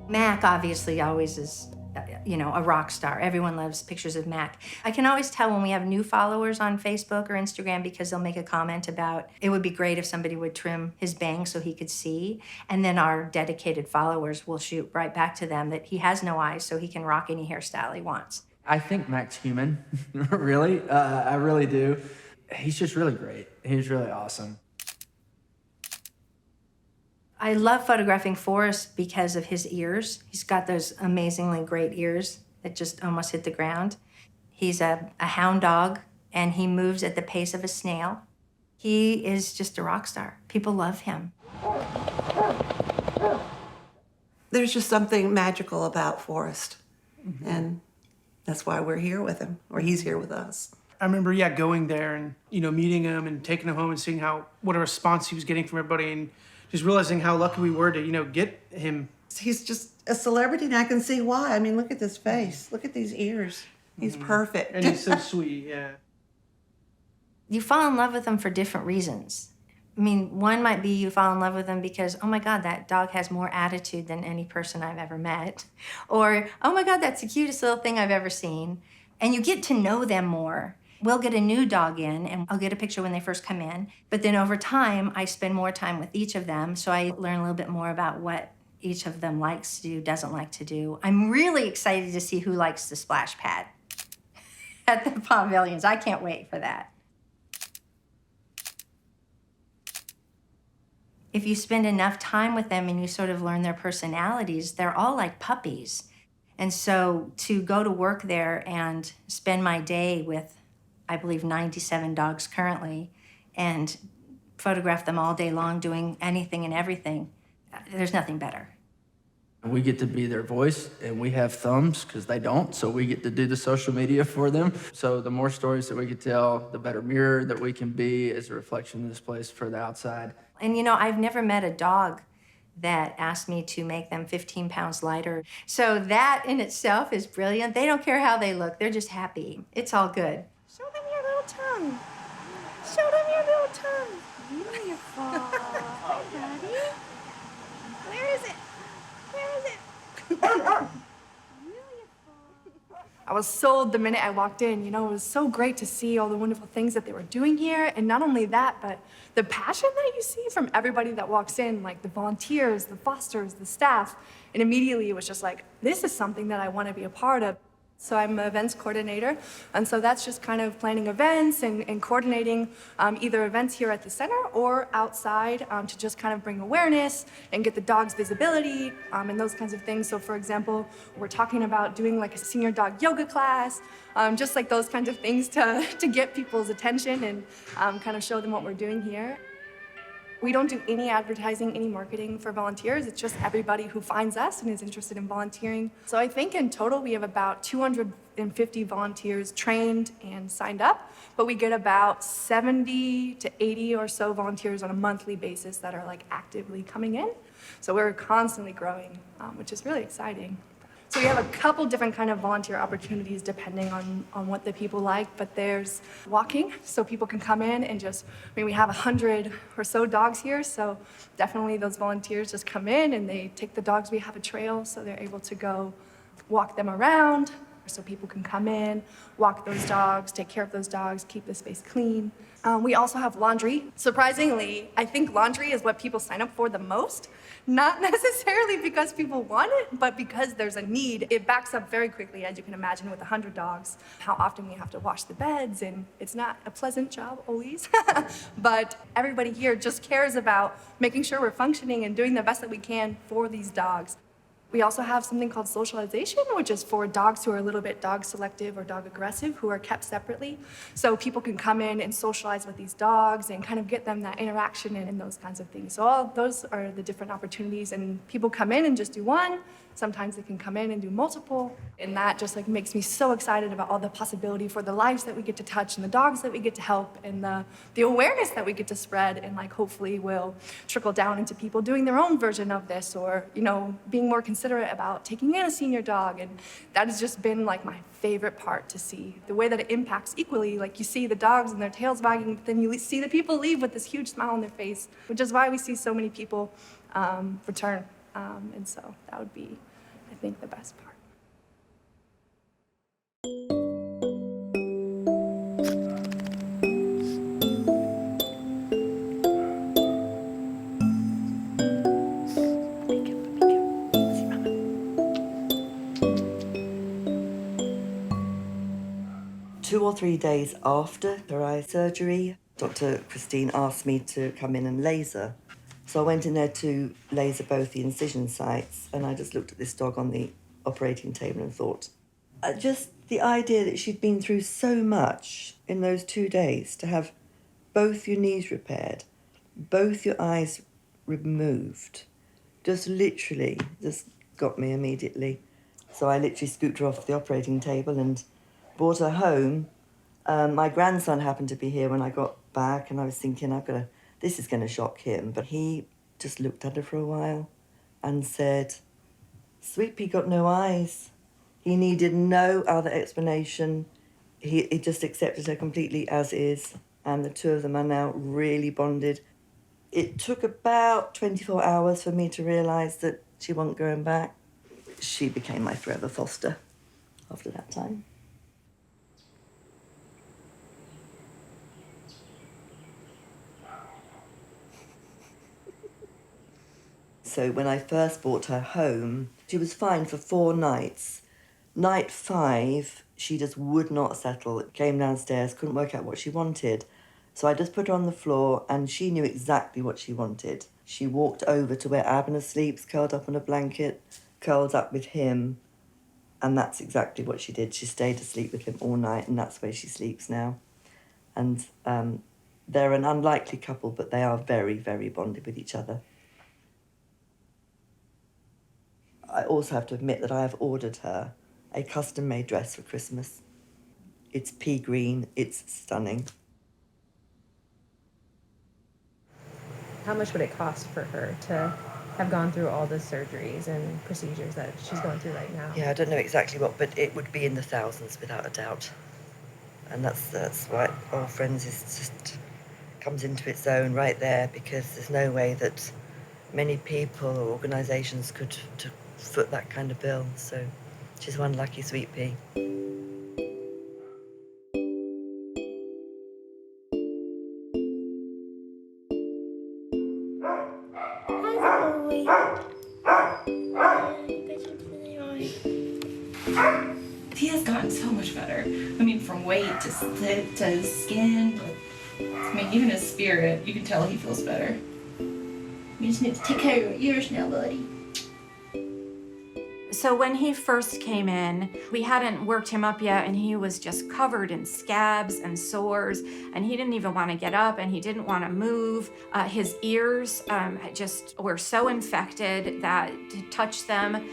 Mac obviously always is, a rock star. Everyone loves pictures of Mac. I can always tell when we have new followers on Facebook or Instagram because they'll make a comment about, it would be great if somebody would trim his bangs so he could see. And then our dedicated followers will shoot right back to them that he has no eyes so he can rock any hairstyle he wants. I think Mac's human, really. I really do. He's just really great. He's really awesome. I love photographing Forrest because of his ears. He's got those amazingly great ears that just almost hit the ground. He's a hound dog, and he moves at the pace of a snail. He is just a rock star. People love him. There's just something magical about Forrest, and that's why we're here with him, or he's here with us. I remember, going there and, meeting him and taking him home and seeing what a response he was getting from everybody, and just realizing how lucky we were to, get him. He's just a celebrity, and I can see why. I mean, look at this face. Look at these ears. He's perfect. And he's so sweet, yeah. You fall in love with them for different reasons. I mean, one might be you fall in love with them because, oh my God, that dog has more attitude than any person I've ever met. Or, oh my God, that's the cutest little thing I've ever seen. And you get to know them more. We'll get a new dog in, and I'll get a picture when they first come in. But then over time, I spend more time with each of them, so I learn a little bit more about what each of them likes to do, doesn't like to do. I'm really excited to see who likes the splash pad at the pavilions. I can't wait for that. If you spend enough time with them and you sort of learn their personalities, they're all like puppies. And so to go to work there and spend my day with, I believe, 97 dogs currently, and photograph them all day long doing anything and everything, there's nothing better. We get to be their voice, and we have thumbs because they don't, so we get to do the social media for them. So the more stories that we can tell, the better mirror that we can be as a reflection of this place for the outside. And I've never met a dog that asked me to make them 15 pounds lighter. So that in itself is brilliant. They don't care how they look. They're just happy. It's all good. Show them your little tongue. Show them your little tongue. Beautiful. Hi, Daddy. Where is it? Where is it? I was sold the minute I walked in. It was so great to see all the wonderful things that they were doing here. And not only that, but the passion that you see from everybody that walks in, like the volunteers, the fosters, the staff. And immediately it was just like, this is something that I want to be a part of. So I'm an events coordinator, and so that's just kind of planning events and coordinating either events here at the center or outside to just kind of bring awareness and get the dog's visibility and those kinds of things. So for example, we're talking about doing like a senior dog yoga class, just like those kinds of things to get people's attention and kind of show them what we're doing here. We don't do any advertising, any marketing for volunteers. It's just everybody who finds us and is interested in volunteering. So I think in total we have about 250 volunteers trained and signed up, but we get about 70 to 80 or so volunteers on a monthly basis that are like actively coming in. So we're constantly growing, which is really exciting. So we have a couple different kind of volunteer opportunities depending on what the people like, but there's walking, so people can come in and just, we have 100 or so dogs here, so definitely those volunteers just come in and they take the dogs. We have a trail, so they're able to go walk them around, so people can come in, walk those dogs, take care of those dogs, keep the space clean. We also have laundry. Surprisingly, I think laundry is what people sign up for the most. Not necessarily because people want it, but because there's a need. It backs up very quickly, as you can imagine, with 100 dogs, how often we have to wash the beds, and it's not a pleasant job always. But everybody here just cares about making sure we're functioning and doing the best that we can for these dogs. We also have something called socialization, which is for dogs who are a little bit dog selective or dog aggressive, who are kept separately. So people can come in and socialize with these dogs and kind of get them that interaction and those kinds of things. So all those are the different opportunities, and people come in and just do one. Sometimes they can come in and do multiple. And that just like makes me so excited about all the possibility for the lives that we get to touch and the dogs that we get to help and the awareness that we get to spread, and like hopefully will trickle down into people doing their own version of this, or, you know, being more considerate about taking in a senior dog. And that has just been like my favorite part to see, the way that it impacts equally. Like you see the dogs and their tails wagging, but then you see the people leave with this huge smile on their face, which is why we see so many people return. And so that would be, I think, the best part. Two or 3 days after her eye surgery, Dr. Christine asked me to come in and laser. So I went in there to laser both the incision sites, and I just looked at this dog on the operating table and thought, just the idea that she'd been through so much in those 2 days, to have both your knees repaired, both your eyes removed, just literally just got me immediately. So I literally scooped her off the operating table and brought her home. My grandson happened to be here when I got back, and I was thinking, this is going to shock him. But he just looked at her for a while and said, Sweet Pea got no eyes. He needed no other explanation. He just accepted her completely as is, and the two of them are now really bonded. It took about 24 hours for me to realise that she wasn't going back. She became my forever foster after that time. So when I first brought her home, she was fine for 4 nights. Night 5, she just would not settle. Came downstairs, couldn't work out what she wanted. So I just put her on the floor, and she knew exactly what she wanted. She walked over to where Abner sleeps, curled up on a blanket, curled up with him, and that's exactly what she did. She stayed asleep with him all night, and that's where she sleeps now. And they're an unlikely couple, but they are very, very bonded with each other. I also have to admit that I have ordered her a custom-made dress for Christmas. It's pea green, it's stunning. How much would it cost for her to have gone through all the surgeries and procedures that she's going through right now? Yeah, I don't know exactly what, but it would be in the thousands without a doubt. And that's why All Friends is just comes into its own right there, because there's no way that many people or organisations could foot that kind of bill. So she's one lucky sweet pea. If he has gotten so much better. I mean, from weight to his skin. I mean, even his spirit, you can tell he feels better. You just need to take care of your ears now, buddy. So when he first came in, we hadn't worked him up yet, and he was just covered in scabs and sores, and he didn't even want to get up, and he didn't want to move. His ears just were so infected that to touch them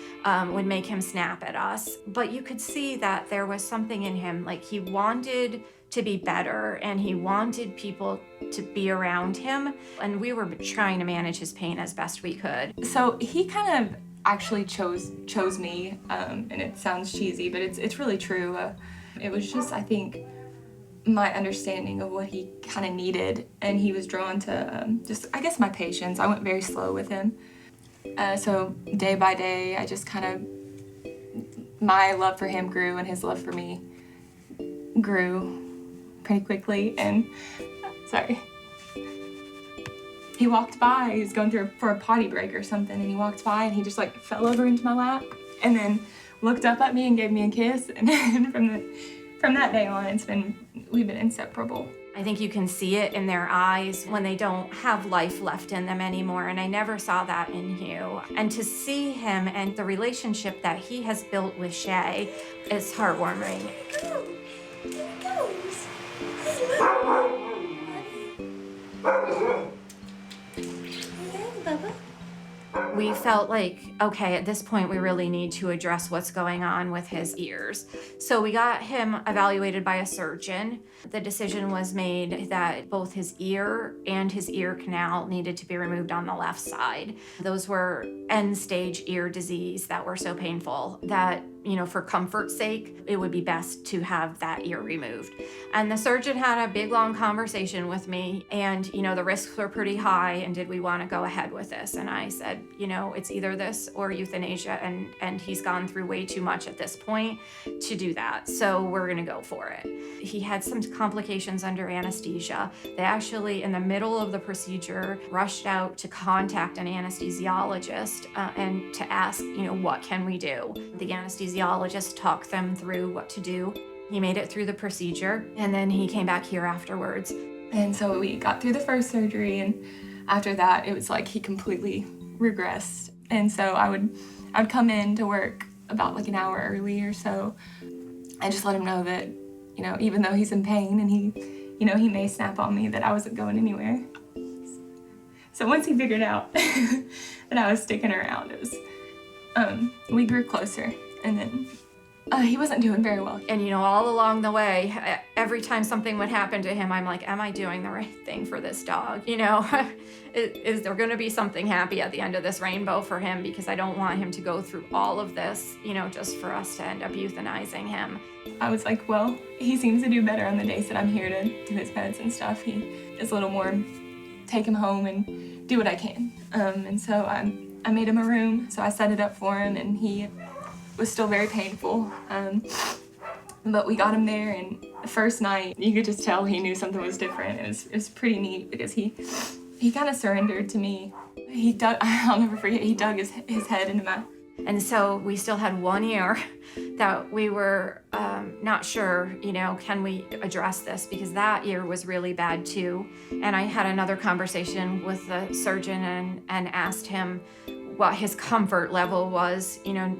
would make him snap at us. But you could see that there was something in him, like he wanted to be better, and he wanted people to be around him, and we were trying to manage his pain as best we could. So he kind of actually chose me, and it sounds cheesy, but it's really true. It was just, I think, my understanding of what he kind of needed, and he was drawn to just, I guess, my patience. I went very slow with him. So day by day, I just kind of, my love for him grew, and his love for me grew pretty quickly. And sorry. He walked by, he was going through for a potty break or something, and he walked by and he just like fell over into my lap and then looked up at me and gave me a kiss. And then from that day on, we've been inseparable. I think you can see it in their eyes when they don't have life left in them anymore, and I never saw that in Hugh. And to see him and the relationship that he has built with Shay is heartwarming. We felt like, okay, at this point we really need to address what's going on with his ears. So we got him evaluated by a surgeon. The decision was made that both his ear and his ear canal needed to be removed on the left side. Those were end-stage ear disease that were so painful that, for comfort's sake, it would be best to have that ear removed. And the surgeon had a big, long conversation with me, and, the risks were pretty high, and did we want to go ahead with this? And I said, it's either this or euthanasia, and he's gone through way too much at this point to do that, so we're going to go for it. He had some complications under anesthesia. They actually, in the middle of the procedure, rushed out to contact an anesthesiologist and to ask, what can we do? The anesthesiologist talked them through what to do. He made it through the procedure, and then he came back here afterwards. And so we got through the first surgery, and after that, it was like he completely regressed. And so I'd come in to work about like an hour early or so. I just let him know that, even though he's in pain and he may snap on me, that I wasn't going anywhere. So once he figured out that I was sticking around, it was, we grew closer, and then he wasn't doing very well. And all along the way, every time something would happen to him, I'm like, am I doing the right thing for this dog? Is there gonna be something happy at the end of this rainbow for him? Because I don't want him to go through all of this, just for us to end up euthanizing him. I was like, well, he seems to do better on the days that I'm here to do his meds and stuff. He is a little more take him home and do what I can. And so I made him a room, so I set it up for him, and he was still very painful. But we got him there, and the first night, you could just tell he knew something was different. It was pretty neat because he kind of surrendered to me. I'll never forget, he dug his head into my... And so we still had one ear that we were not sure, can we address this? Because that ear was really bad too. And I had another conversation with the surgeon and asked him what his comfort level was,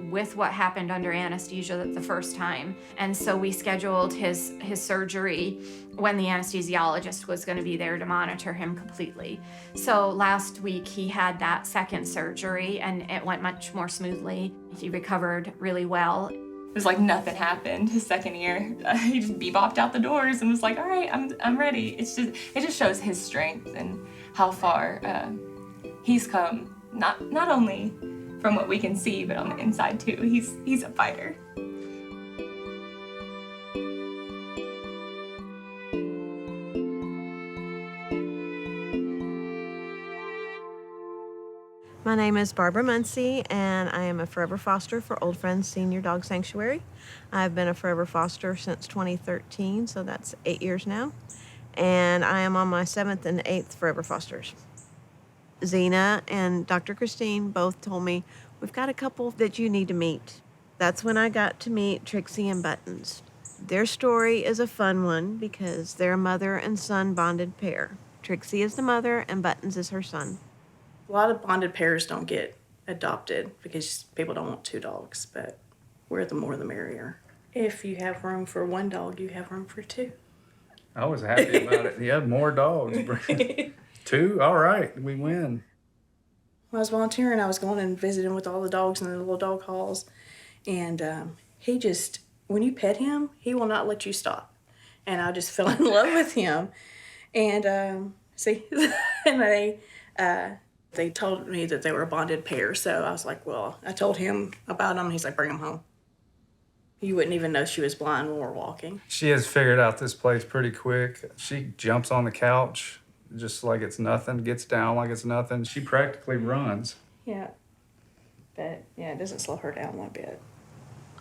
with what happened under anesthesia the first time. And so we scheduled his surgery when the anesthesiologist was going to be there to monitor him completely. So last week he had that second surgery, and it went much more smoothly. He recovered really well. It was like nothing happened his second year. He just bebopped out the doors and was like, all right, I'm ready. It just shows his strength and how far he's come. Not only from what we can see, but on the inside too. He's a fighter. My name is Barbara Muncie, and I am a Forever Foster for Old Friends Senior Dog Sanctuary. I've been a Forever Foster since 2013, so that's 8 years now. And I am on my 7th and 8th Forever Fosters. Zina and Dr. Christine both told me, we've got a couple that you need to meet. That's when I got to meet Trixie and Buttons. Their story is a fun one because they're a mother and son bonded pair. Trixie is the mother and Buttons is her son. A lot of bonded pairs don't get adopted because people don't want two dogs, but we're the more the merrier. If you have room for one dog, you have room for two. I was happy about it. You had more dogs. Two? All right, we win. When I was volunteering, I was going and visiting with all the dogs in the little dog halls. And he just, when you pet him, he will not let you stop. And I just fell in love with him. And and they told me that they were a bonded pair. So I was like, well, I told him about them. He's like, bring them home. You wouldn't even know she was blind when we're walking. She has figured out this place pretty quick. She jumps on the couch just like it's nothing, gets down like it's nothing. She practically runs. Yeah. But yeah, it doesn't slow her down one bit.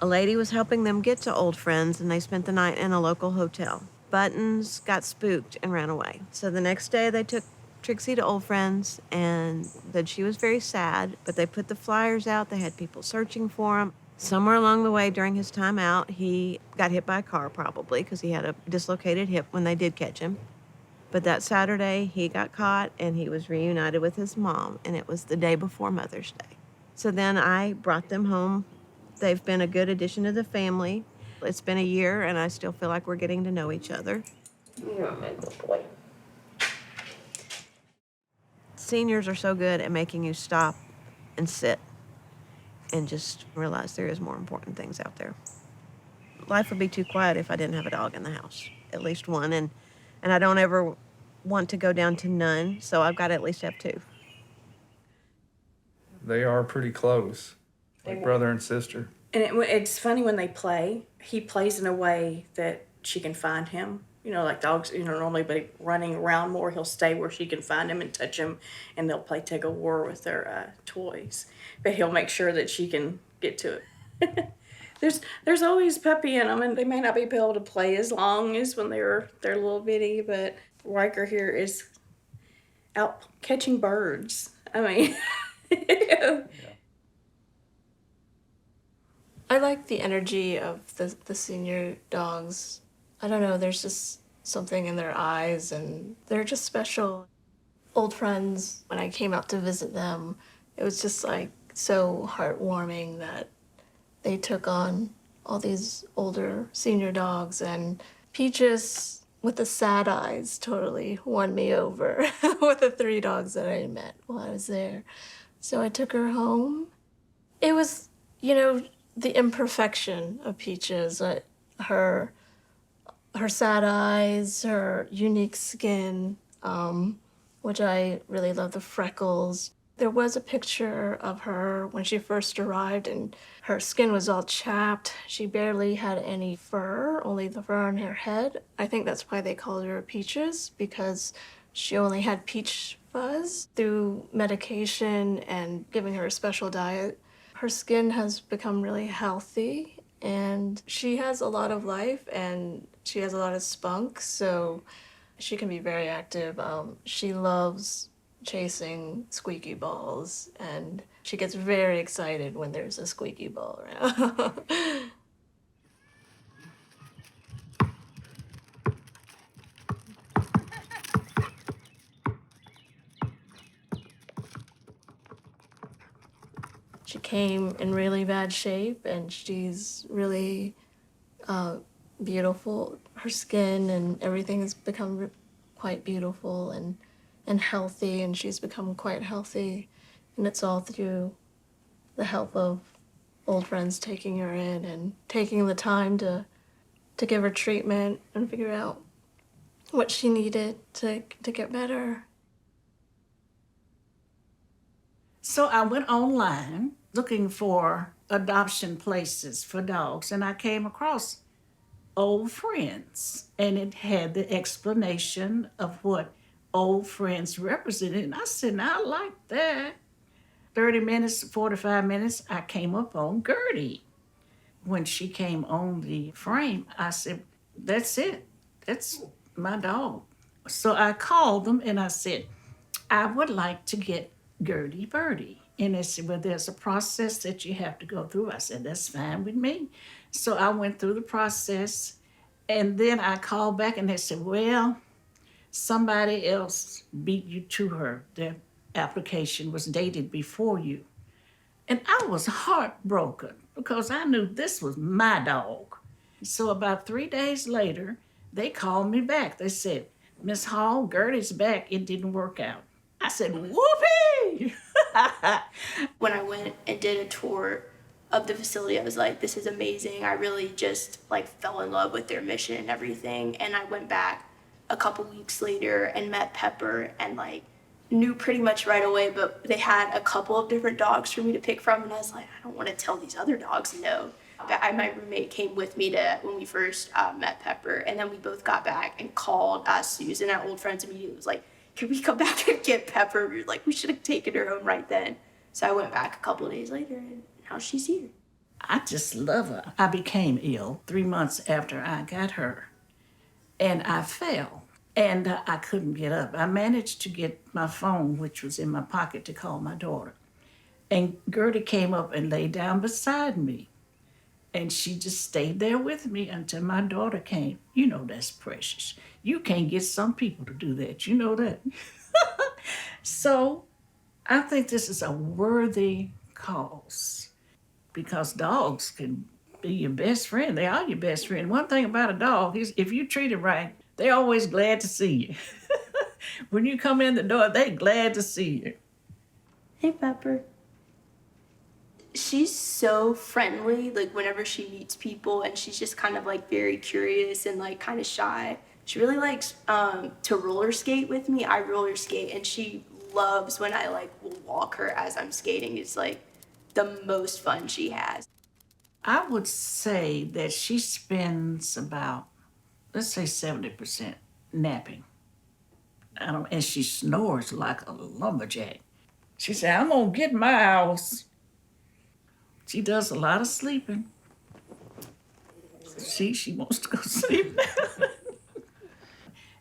A lady was helping them get to Old Friends, and they spent the night in a local hotel. Buttons got spooked and ran away. So the next day, they took Trixie to Old Friends, and that she was very sad, but they put the flyers out. They had people searching for him. Somewhere along the way during his time out, he got hit by a car probably because he had a dislocated hip when they did catch him. But that Saturday, he got caught, and he was reunited with his mom, and it was the day before Mother's Day. So then I brought them home. They've been a good addition to the family. It's been a year, and I still feel like we're getting to know each other. You're a good boy. Seniors are so good at making you stop and sit and just realize there is more important things out there. Life would be too quiet if I didn't have a dog in the house, at least one, and I don't ever want to go down to none, so I've got to at least have two. They are pretty close, like brother and sister. And it's funny when they play, he plays in a way that she can find him. You know, like dogs, normally be running around more. He'll stay where she can find him and touch him, and they'll play tug of war with their toys. But he'll make sure that she can get to it. There's always puppy in them, and they may not be able to play as long as when they're little bitty, but Riker here is out catching birds. I mean, yeah. I like the energy of the senior dogs. I don't know, there's just something in their eyes, and they're just special. Old Friends, when I came out to visit them, it was just like so heartwarming that they took on all these older senior dogs, and Peaches with the sad eyes totally won me over with the 3 dogs that I met while I was there. So I took her home. It was, the imperfection of Peaches, her sad eyes, her unique skin, which I really love, the freckles. There was a picture of her when she first arrived, and her skin was all chapped. She barely had any fur, only the fur on her head. I think that's why they called her Peaches, because she only had peach fuzz. Through medication and giving her a special diet, her skin has become really healthy, and she has a lot of life, and she has a lot of spunk, so she can be very active. She loves chasing squeaky balls, and she gets very excited when there's a squeaky ball around. She came in really bad shape, and she's really beautiful. Her skin and everything has become quite beautiful and healthy, and she's become quite healthy. And it's all through the help of Old Friends taking her in and taking the time to give her treatment and figure out what she needed to get better. So I went online looking for adoption places for dogs, and I came across Old Friends, and it had the explanation of what Old Friends represented, and I said, now I like that. 30 minutes, 45 minutes, I came up on Gertie. When she came on the frame, I said, that's it. That's my dog. So I called them and I said, I would like to get Gertie Birdie. And they said, well, there's a process that you have to go through. I said, that's fine with me. So I went through the process, and then I called back and they said, well, somebody else beat you to her. Their application was dated before you. And I was heartbroken because I knew this was my dog. So about 3 days later, they called me back. They said, Miss Hall, Gertie's back. It didn't work out. I said, whoopee! When I went and did a tour of the facility, I was like, this is amazing. I really just like fell in love with their mission and everything. And I went back a couple weeks later and met Pepper and like knew pretty much right away, but they had a couple of different dogs for me to pick from. And I was like, I don't want to tell these other dogs no. My roommate came with me to when we first met Pepper, and then we both got back and called Susan at Old Friends immediately. Was like, can we come back and get Pepper? We were like, we should have taken her home right then. So I went back a couple of days later, and now she's here. I just love her. I became ill 3 months after I got her, and I fell, and I couldn't get up. I managed to get my phone, which was in my pocket, to call my daughter. And Gertie came up and lay down beside me. And she just stayed there with me until my daughter came. You know that's precious. You can't get some people to do that. You know that. So I think this is a worthy cause because dogs can be your best friend. They are your best friend. One thing about a dog is if you treat it right, they're always glad to see you. When you come in the door, they're glad to see you. Hey, Pepper. She's so friendly, like whenever she meets people, and she's just kind of like very curious and like kind of shy. She really likes to roller skate with me. I roller skate, and she loves when I like will walk her as I'm skating. It's like the most fun she has. I would say that she spends about, let's say 70% napping. And she snores like a lumberjack. She said, I'm gonna get my house. She does a lot of sleeping. She wants to go sleep now.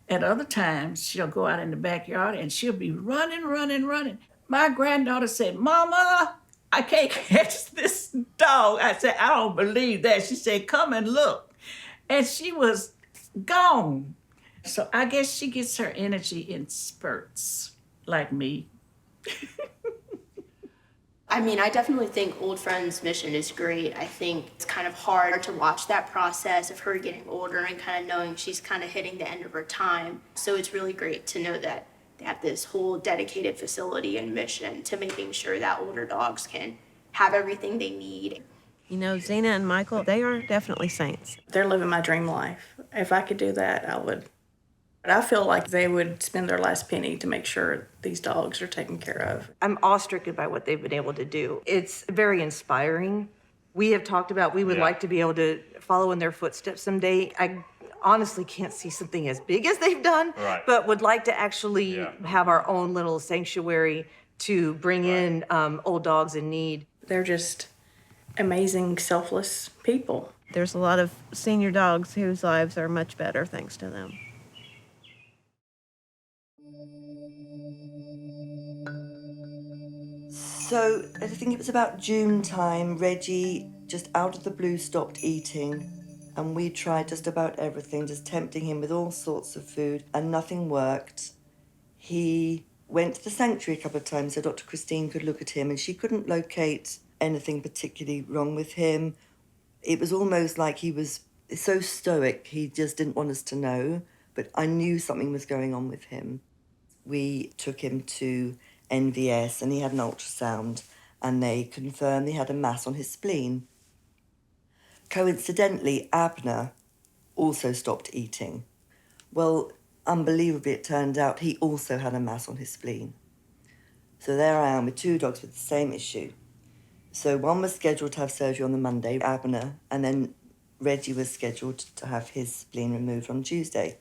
At other times, she'll go out in the backyard and she'll be running. My granddaughter said, Mama, I can't catch this dog. I said, I don't believe that. She said, come and look. And she was gone. So I guess she gets her energy in spurts, like me. I mean, I definitely think Old Friends' mission is great. I think it's kind of hard to watch that process of her getting older and kind of knowing she's kind of hitting the end of her time. So it's really great to know that they have this whole dedicated facility and mission to making sure that older dogs can have everything they need. You know, Zina and Michael, they are definitely saints. They're living my dream life. If I could do that, I would. But I feel like they would spend their last penny to make sure these dogs are taken care of. I'm awestruck by what they've been able to do. It's very inspiring. We have talked about we would like to be able to follow in their footsteps someday. I honestly can't see something as big as they've done, but would like to actually have our own little sanctuary to bring in old dogs in need. They're just amazing, selfless people. There's a lot of senior dogs whose lives are much better thanks to them. So I think it was about June time, Reggie just out of the blue stopped eating, and we tried just about everything, just tempting him with all sorts of food, and nothing worked. He went to the sanctuary a couple of times so Dr. Christine could look at him, and she couldn't locate anything particularly wrong with him. It was almost like he was so stoic, he just didn't want us to know, but I knew something was going on with him. We took him to NVS and he had an ultrasound and they confirmed he had a mass on his spleen. Coincidentally, Abner also stopped eating. Well, unbelievably, it turned out he also had a mass on his spleen. So there I am with two dogs with the same issue. So one was scheduled to have surgery on the Monday, Abner, and then Reggie was scheduled to have his spleen removed on Tuesday.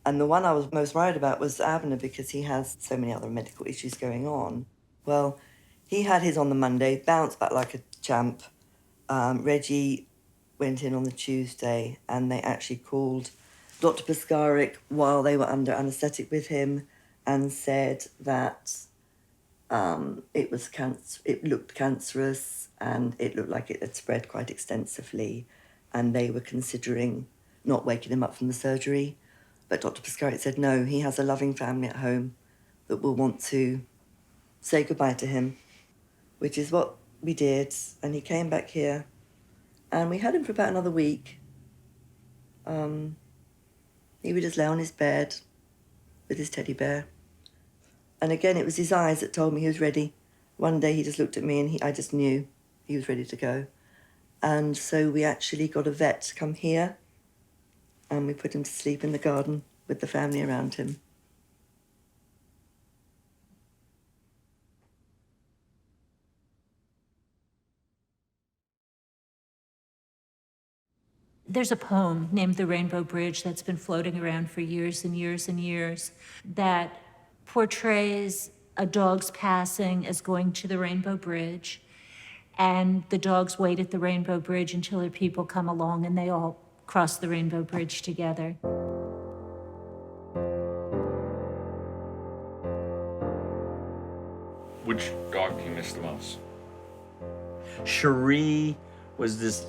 And the one I was most worried about was Abner because he has so many other medical issues going on. Well, he had his on the Monday, bounced back like a champ. Reggie went in on the Tuesday and they actually called Dr. Paskaric while they were under anaesthetic with him and said that It was it looked cancerous, and it looked like it had spread quite extensively, and they were considering not waking him up from the surgery. But Dr. Piscarit said no, he has a loving family at home that will want to say goodbye to him, which is what we did. And he came back here, and we had him for about another week. He would just lay on his bed with his teddy bear. And again, it was his eyes that told me he was ready. One day he just looked at me and I just knew he was ready to go. And so we actually got a vet to come here, and we put him to sleep in the garden with the family around him. There's a poem named The Rainbow Bridge that's been floating around for years and years and years that portrays a dog's passing as going to the Rainbow Bridge, and the dogs wait at the Rainbow Bridge until their people come along and they all cross the Rainbow Bridge together. Which dog do you miss the most? Cherie was this...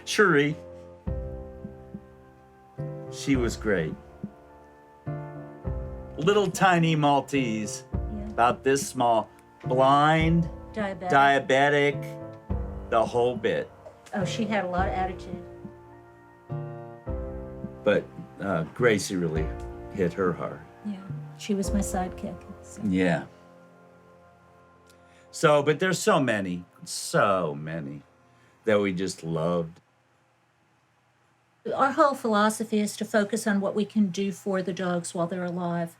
Cherie. She was great. Little tiny Maltese, about this small, blind, diabetic, the whole bit. Oh, she had a lot of attitude. But Gracie really hit her hard. Yeah, she was my sidekick. So. Yeah. So, but there's so many that we just loved. Our whole philosophy is to focus on what we can do for the dogs while they're alive.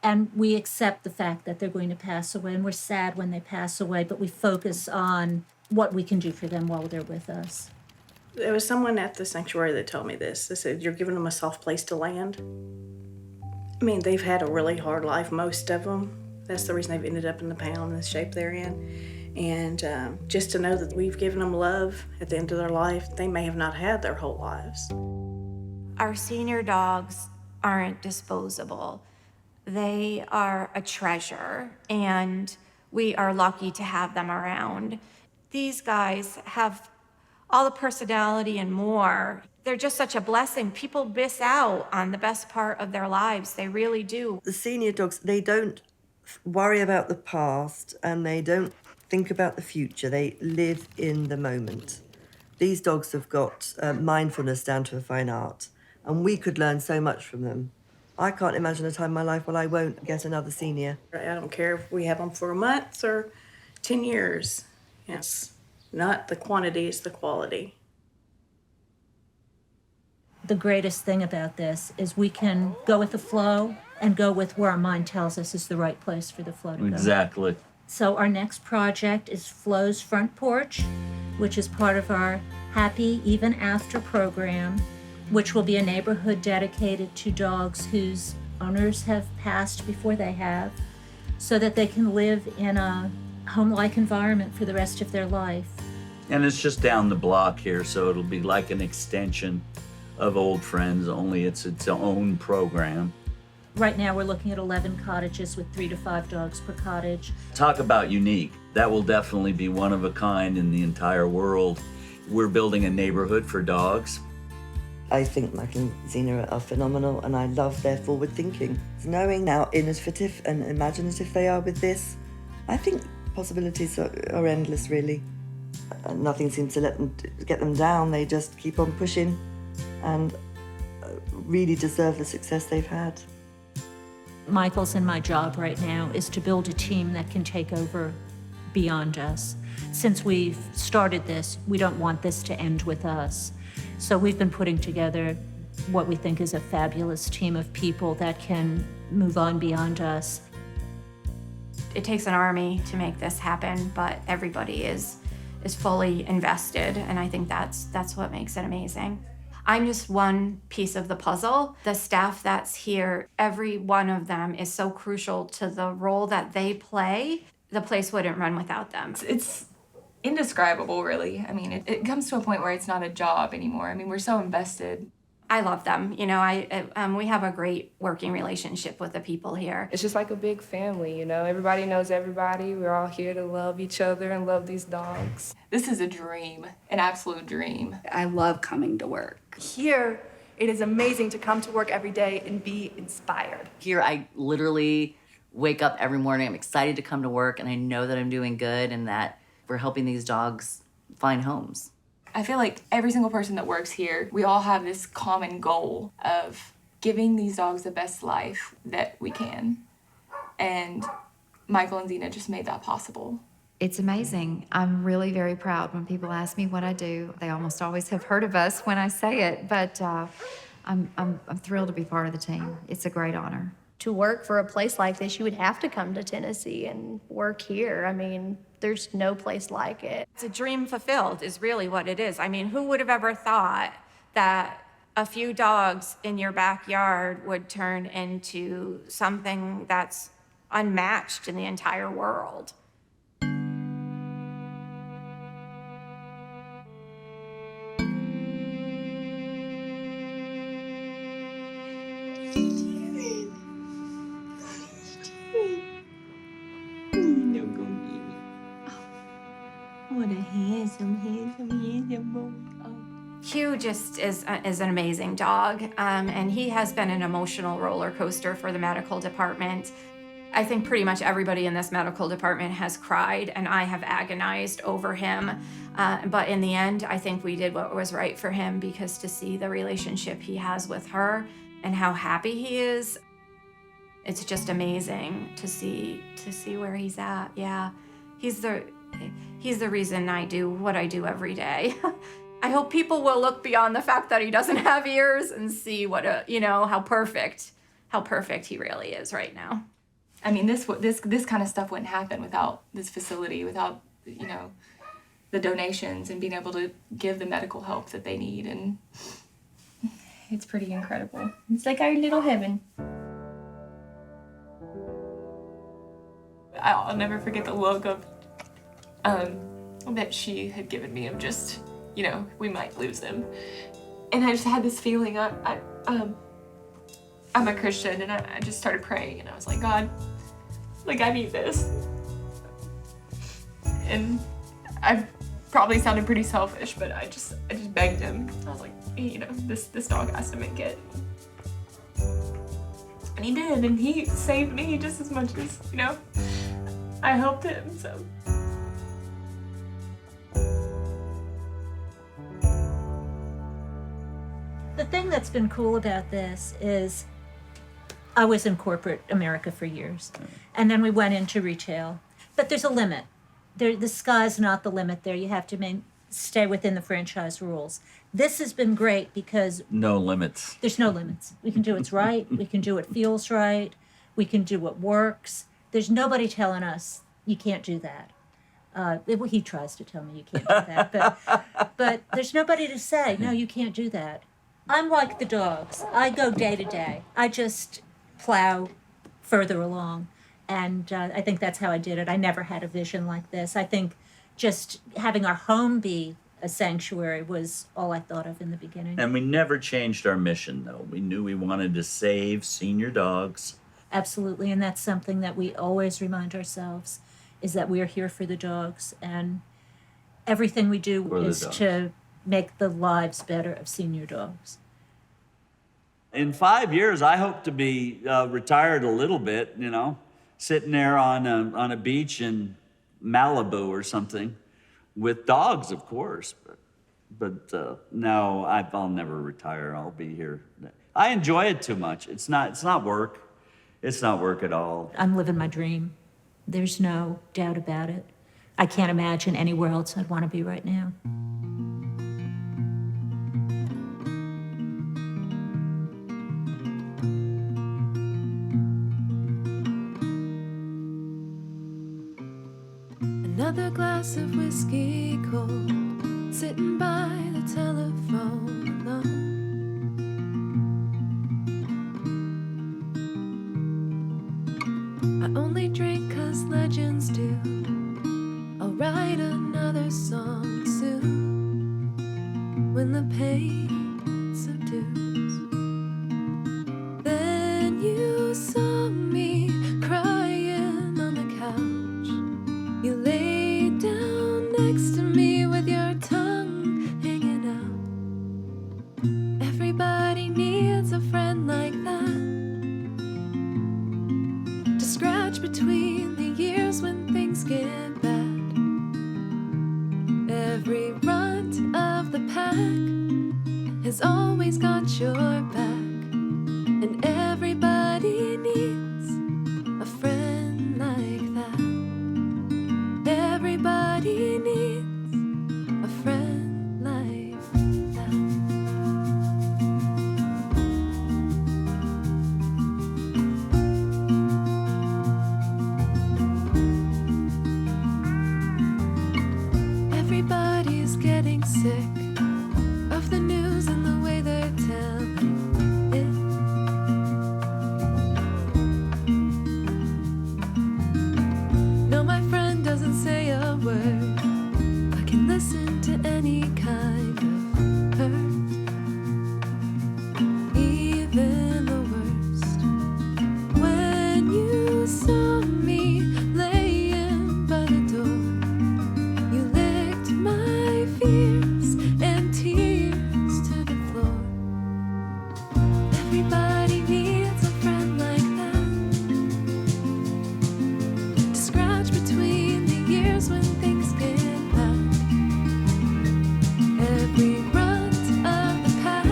And we accept the fact that they're going to pass away, and we're sad when they pass away, but we focus on what we can do for them while they're with us. There was someone at the sanctuary that told me this. They said, you're giving them a soft place to land. I mean, they've had a really hard life, most of them. That's the reason they've ended up in the pound, in the shape they're in. And just to know that we've given them love at the end of their life, they may have not had their whole lives. Our senior dogs aren't disposable. They are a treasure, and we are lucky to have them around. These guys have all the personality and more. They're just such a blessing. People miss out on the best part of their lives. They really do. The senior dogs, they don't worry about the past, and they don't think about the future. They live in the moment. These dogs have got mindfulness down to a fine art, and we could learn so much from them. I can't imagine a time in my life when I won't get another senior. I don't care if we have them for a month or 10 years. It's not the quantity, it's the quality. The greatest thing about this is we can go with the flow and go with where our mind tells us is the right place for the flow to go. Exactly. So our next project is Flo's Front Porch, which is part of our Happy Even After program, which will be a neighborhood dedicated to dogs whose owners have passed before they have, so that they can live in a home-like environment for the rest of their life. And it's just down the block here, so it'll be like an extension of Old Friends, only it's its own program. Right now, we're looking at 11 cottages with 3 to 5 dogs per cottage. Talk about unique. That will definitely be one of a kind in the entire world. We're building a neighborhood for dogs. I think Michael and Zina are phenomenal, and I love their forward thinking. Knowing how innovative and imaginative they are with this, I think possibilities are endless, really. Nothing seems to get them down. They just keep on pushing and really deserve the success they've had. Michael's and my job right now is to build a team that can take over beyond us. Since we've started this, we don't want this to end with us. So we've been putting together what we think is a fabulous team of people that can move on beyond us. It takes an army to make this happen, but everybody is fully invested, and I think that's what makes it amazing. I'm just one piece of the puzzle. The staff that's here, every one of them is so crucial to the role that they play. The place wouldn't run without them. It's indescribable, really. I mean, it comes to a point where it's not a job anymore. I mean, we're so invested. I love them. You know, we have a great working relationship with the people here. It's just like a big family, you know? Everybody knows everybody. We're all here to love each other and love these dogs. This is a dream, an absolute dream. I love coming to work. Here, it is amazing to come to work every day and be inspired. Here, I literally wake up every morning. I'm excited to come to work, and I know that I'm doing good and that we're helping these dogs find homes. I feel like every single person that works here, we all have this common goal of giving these dogs the best life that we can. And Michael and Zina just made that possible. It's amazing. I'm really very proud when people ask me what I do. They almost always have heard of us when I say it, but I'm thrilled to be part of the team. It's a great honor. To work for a place like this, you would have to come to Tennessee and work here. I mean, there's no place like it. It's a dream fulfilled is really what it is. I mean, who would have ever thought that a few dogs in your backyard would turn into something that's unmatched in the entire world? What a handsome boy. Hugh just is an amazing dog, and he has been an emotional roller coaster for the medical department. I think pretty much everybody in this medical department has cried, and I have agonized over him. But in the end, I think we did what was right for him, because to see the relationship he has with her and how happy he is, it's just amazing to see where he's at. Yeah, he's the reason I do what I do every day. I hope people will look beyond the fact that he doesn't have ears and see what how perfect he really is right now. I mean, this kind of stuff wouldn't happen without this facility, without, the donations and being able to give the medical help that they need. And it's pretty incredible. It's like our little heaven. I'll never forget the look of that she had given me of just, we might lose him. And I just had this feeling, I'm a Christian, and I just started praying, and I was like, God, I need this. And I probably sounded pretty selfish, but I just begged him. I was like, this dog has to make it. And he did, and he saved me just as much as, I helped him, so. The thing that's been cool about this is I was in corporate America for years, and then we went into retail. But there's a limit. The sky's not the limit there. You have to stay within the franchise rules. This has been great because No limits. there's no limits. We can do what's right. We can do what feels right. We can do what works. There's nobody telling us you can't do that. He tries to tell me you can't do that, but there's nobody to say, no, you can't do that. I'm like the dogs. I go day to day. I just plow further along. And I think that's how I did it. I never had a vision like this. I think just having our home be a sanctuary was all I thought of in the beginning. And we never changed our mission, though. We knew we wanted to save senior dogs. Absolutely. And that's something that we always remind ourselves, is that we are here for the dogs. And everything we do is to make the lives better of senior dogs. In 5 years, I hope to be retired a little bit, sitting there on a beach in Malibu or something, with dogs, of course. But no, I'll never retire. I'll be here. I enjoy it too much. It's not work. It's not work at all. I'm living my dream. There's no doubt about it. I can't imagine anywhere else I'd want to be right now. Another glass of whiskey cold, sitting by the telephone alone. I only drink 'cause legends do. I'll write another song soon, when the pain subdues. between the years when things get bad. Every runt of the pack has always got your back, and everybody needs a friend like that. Everybody needs a friend like that. Everybody's getting sick of the news and the way they're telling it. No, my friend doesn't say a word. I can listen to any kind of hurt, even the worst. When you saw me laying by the door, you licked my fears and tears to the floor. Everybody needs a friend like that, to scratch between the years when things get bad. Every runt of the pack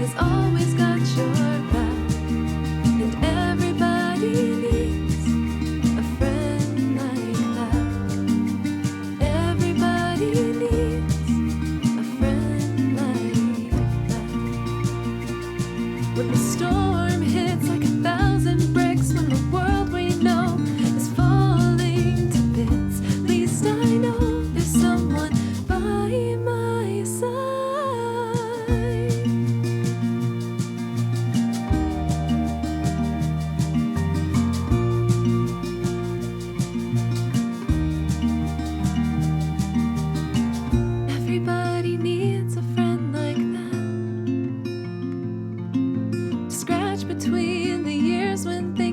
has always got your back, and everybody needs a friend like that. Everybody needs a friend like that. When the storm hits like 1,000 bricks, when the world we know is falling to bits, at least I know there's someone by my side. Everybody needs a friend like that, to scratch between the years when things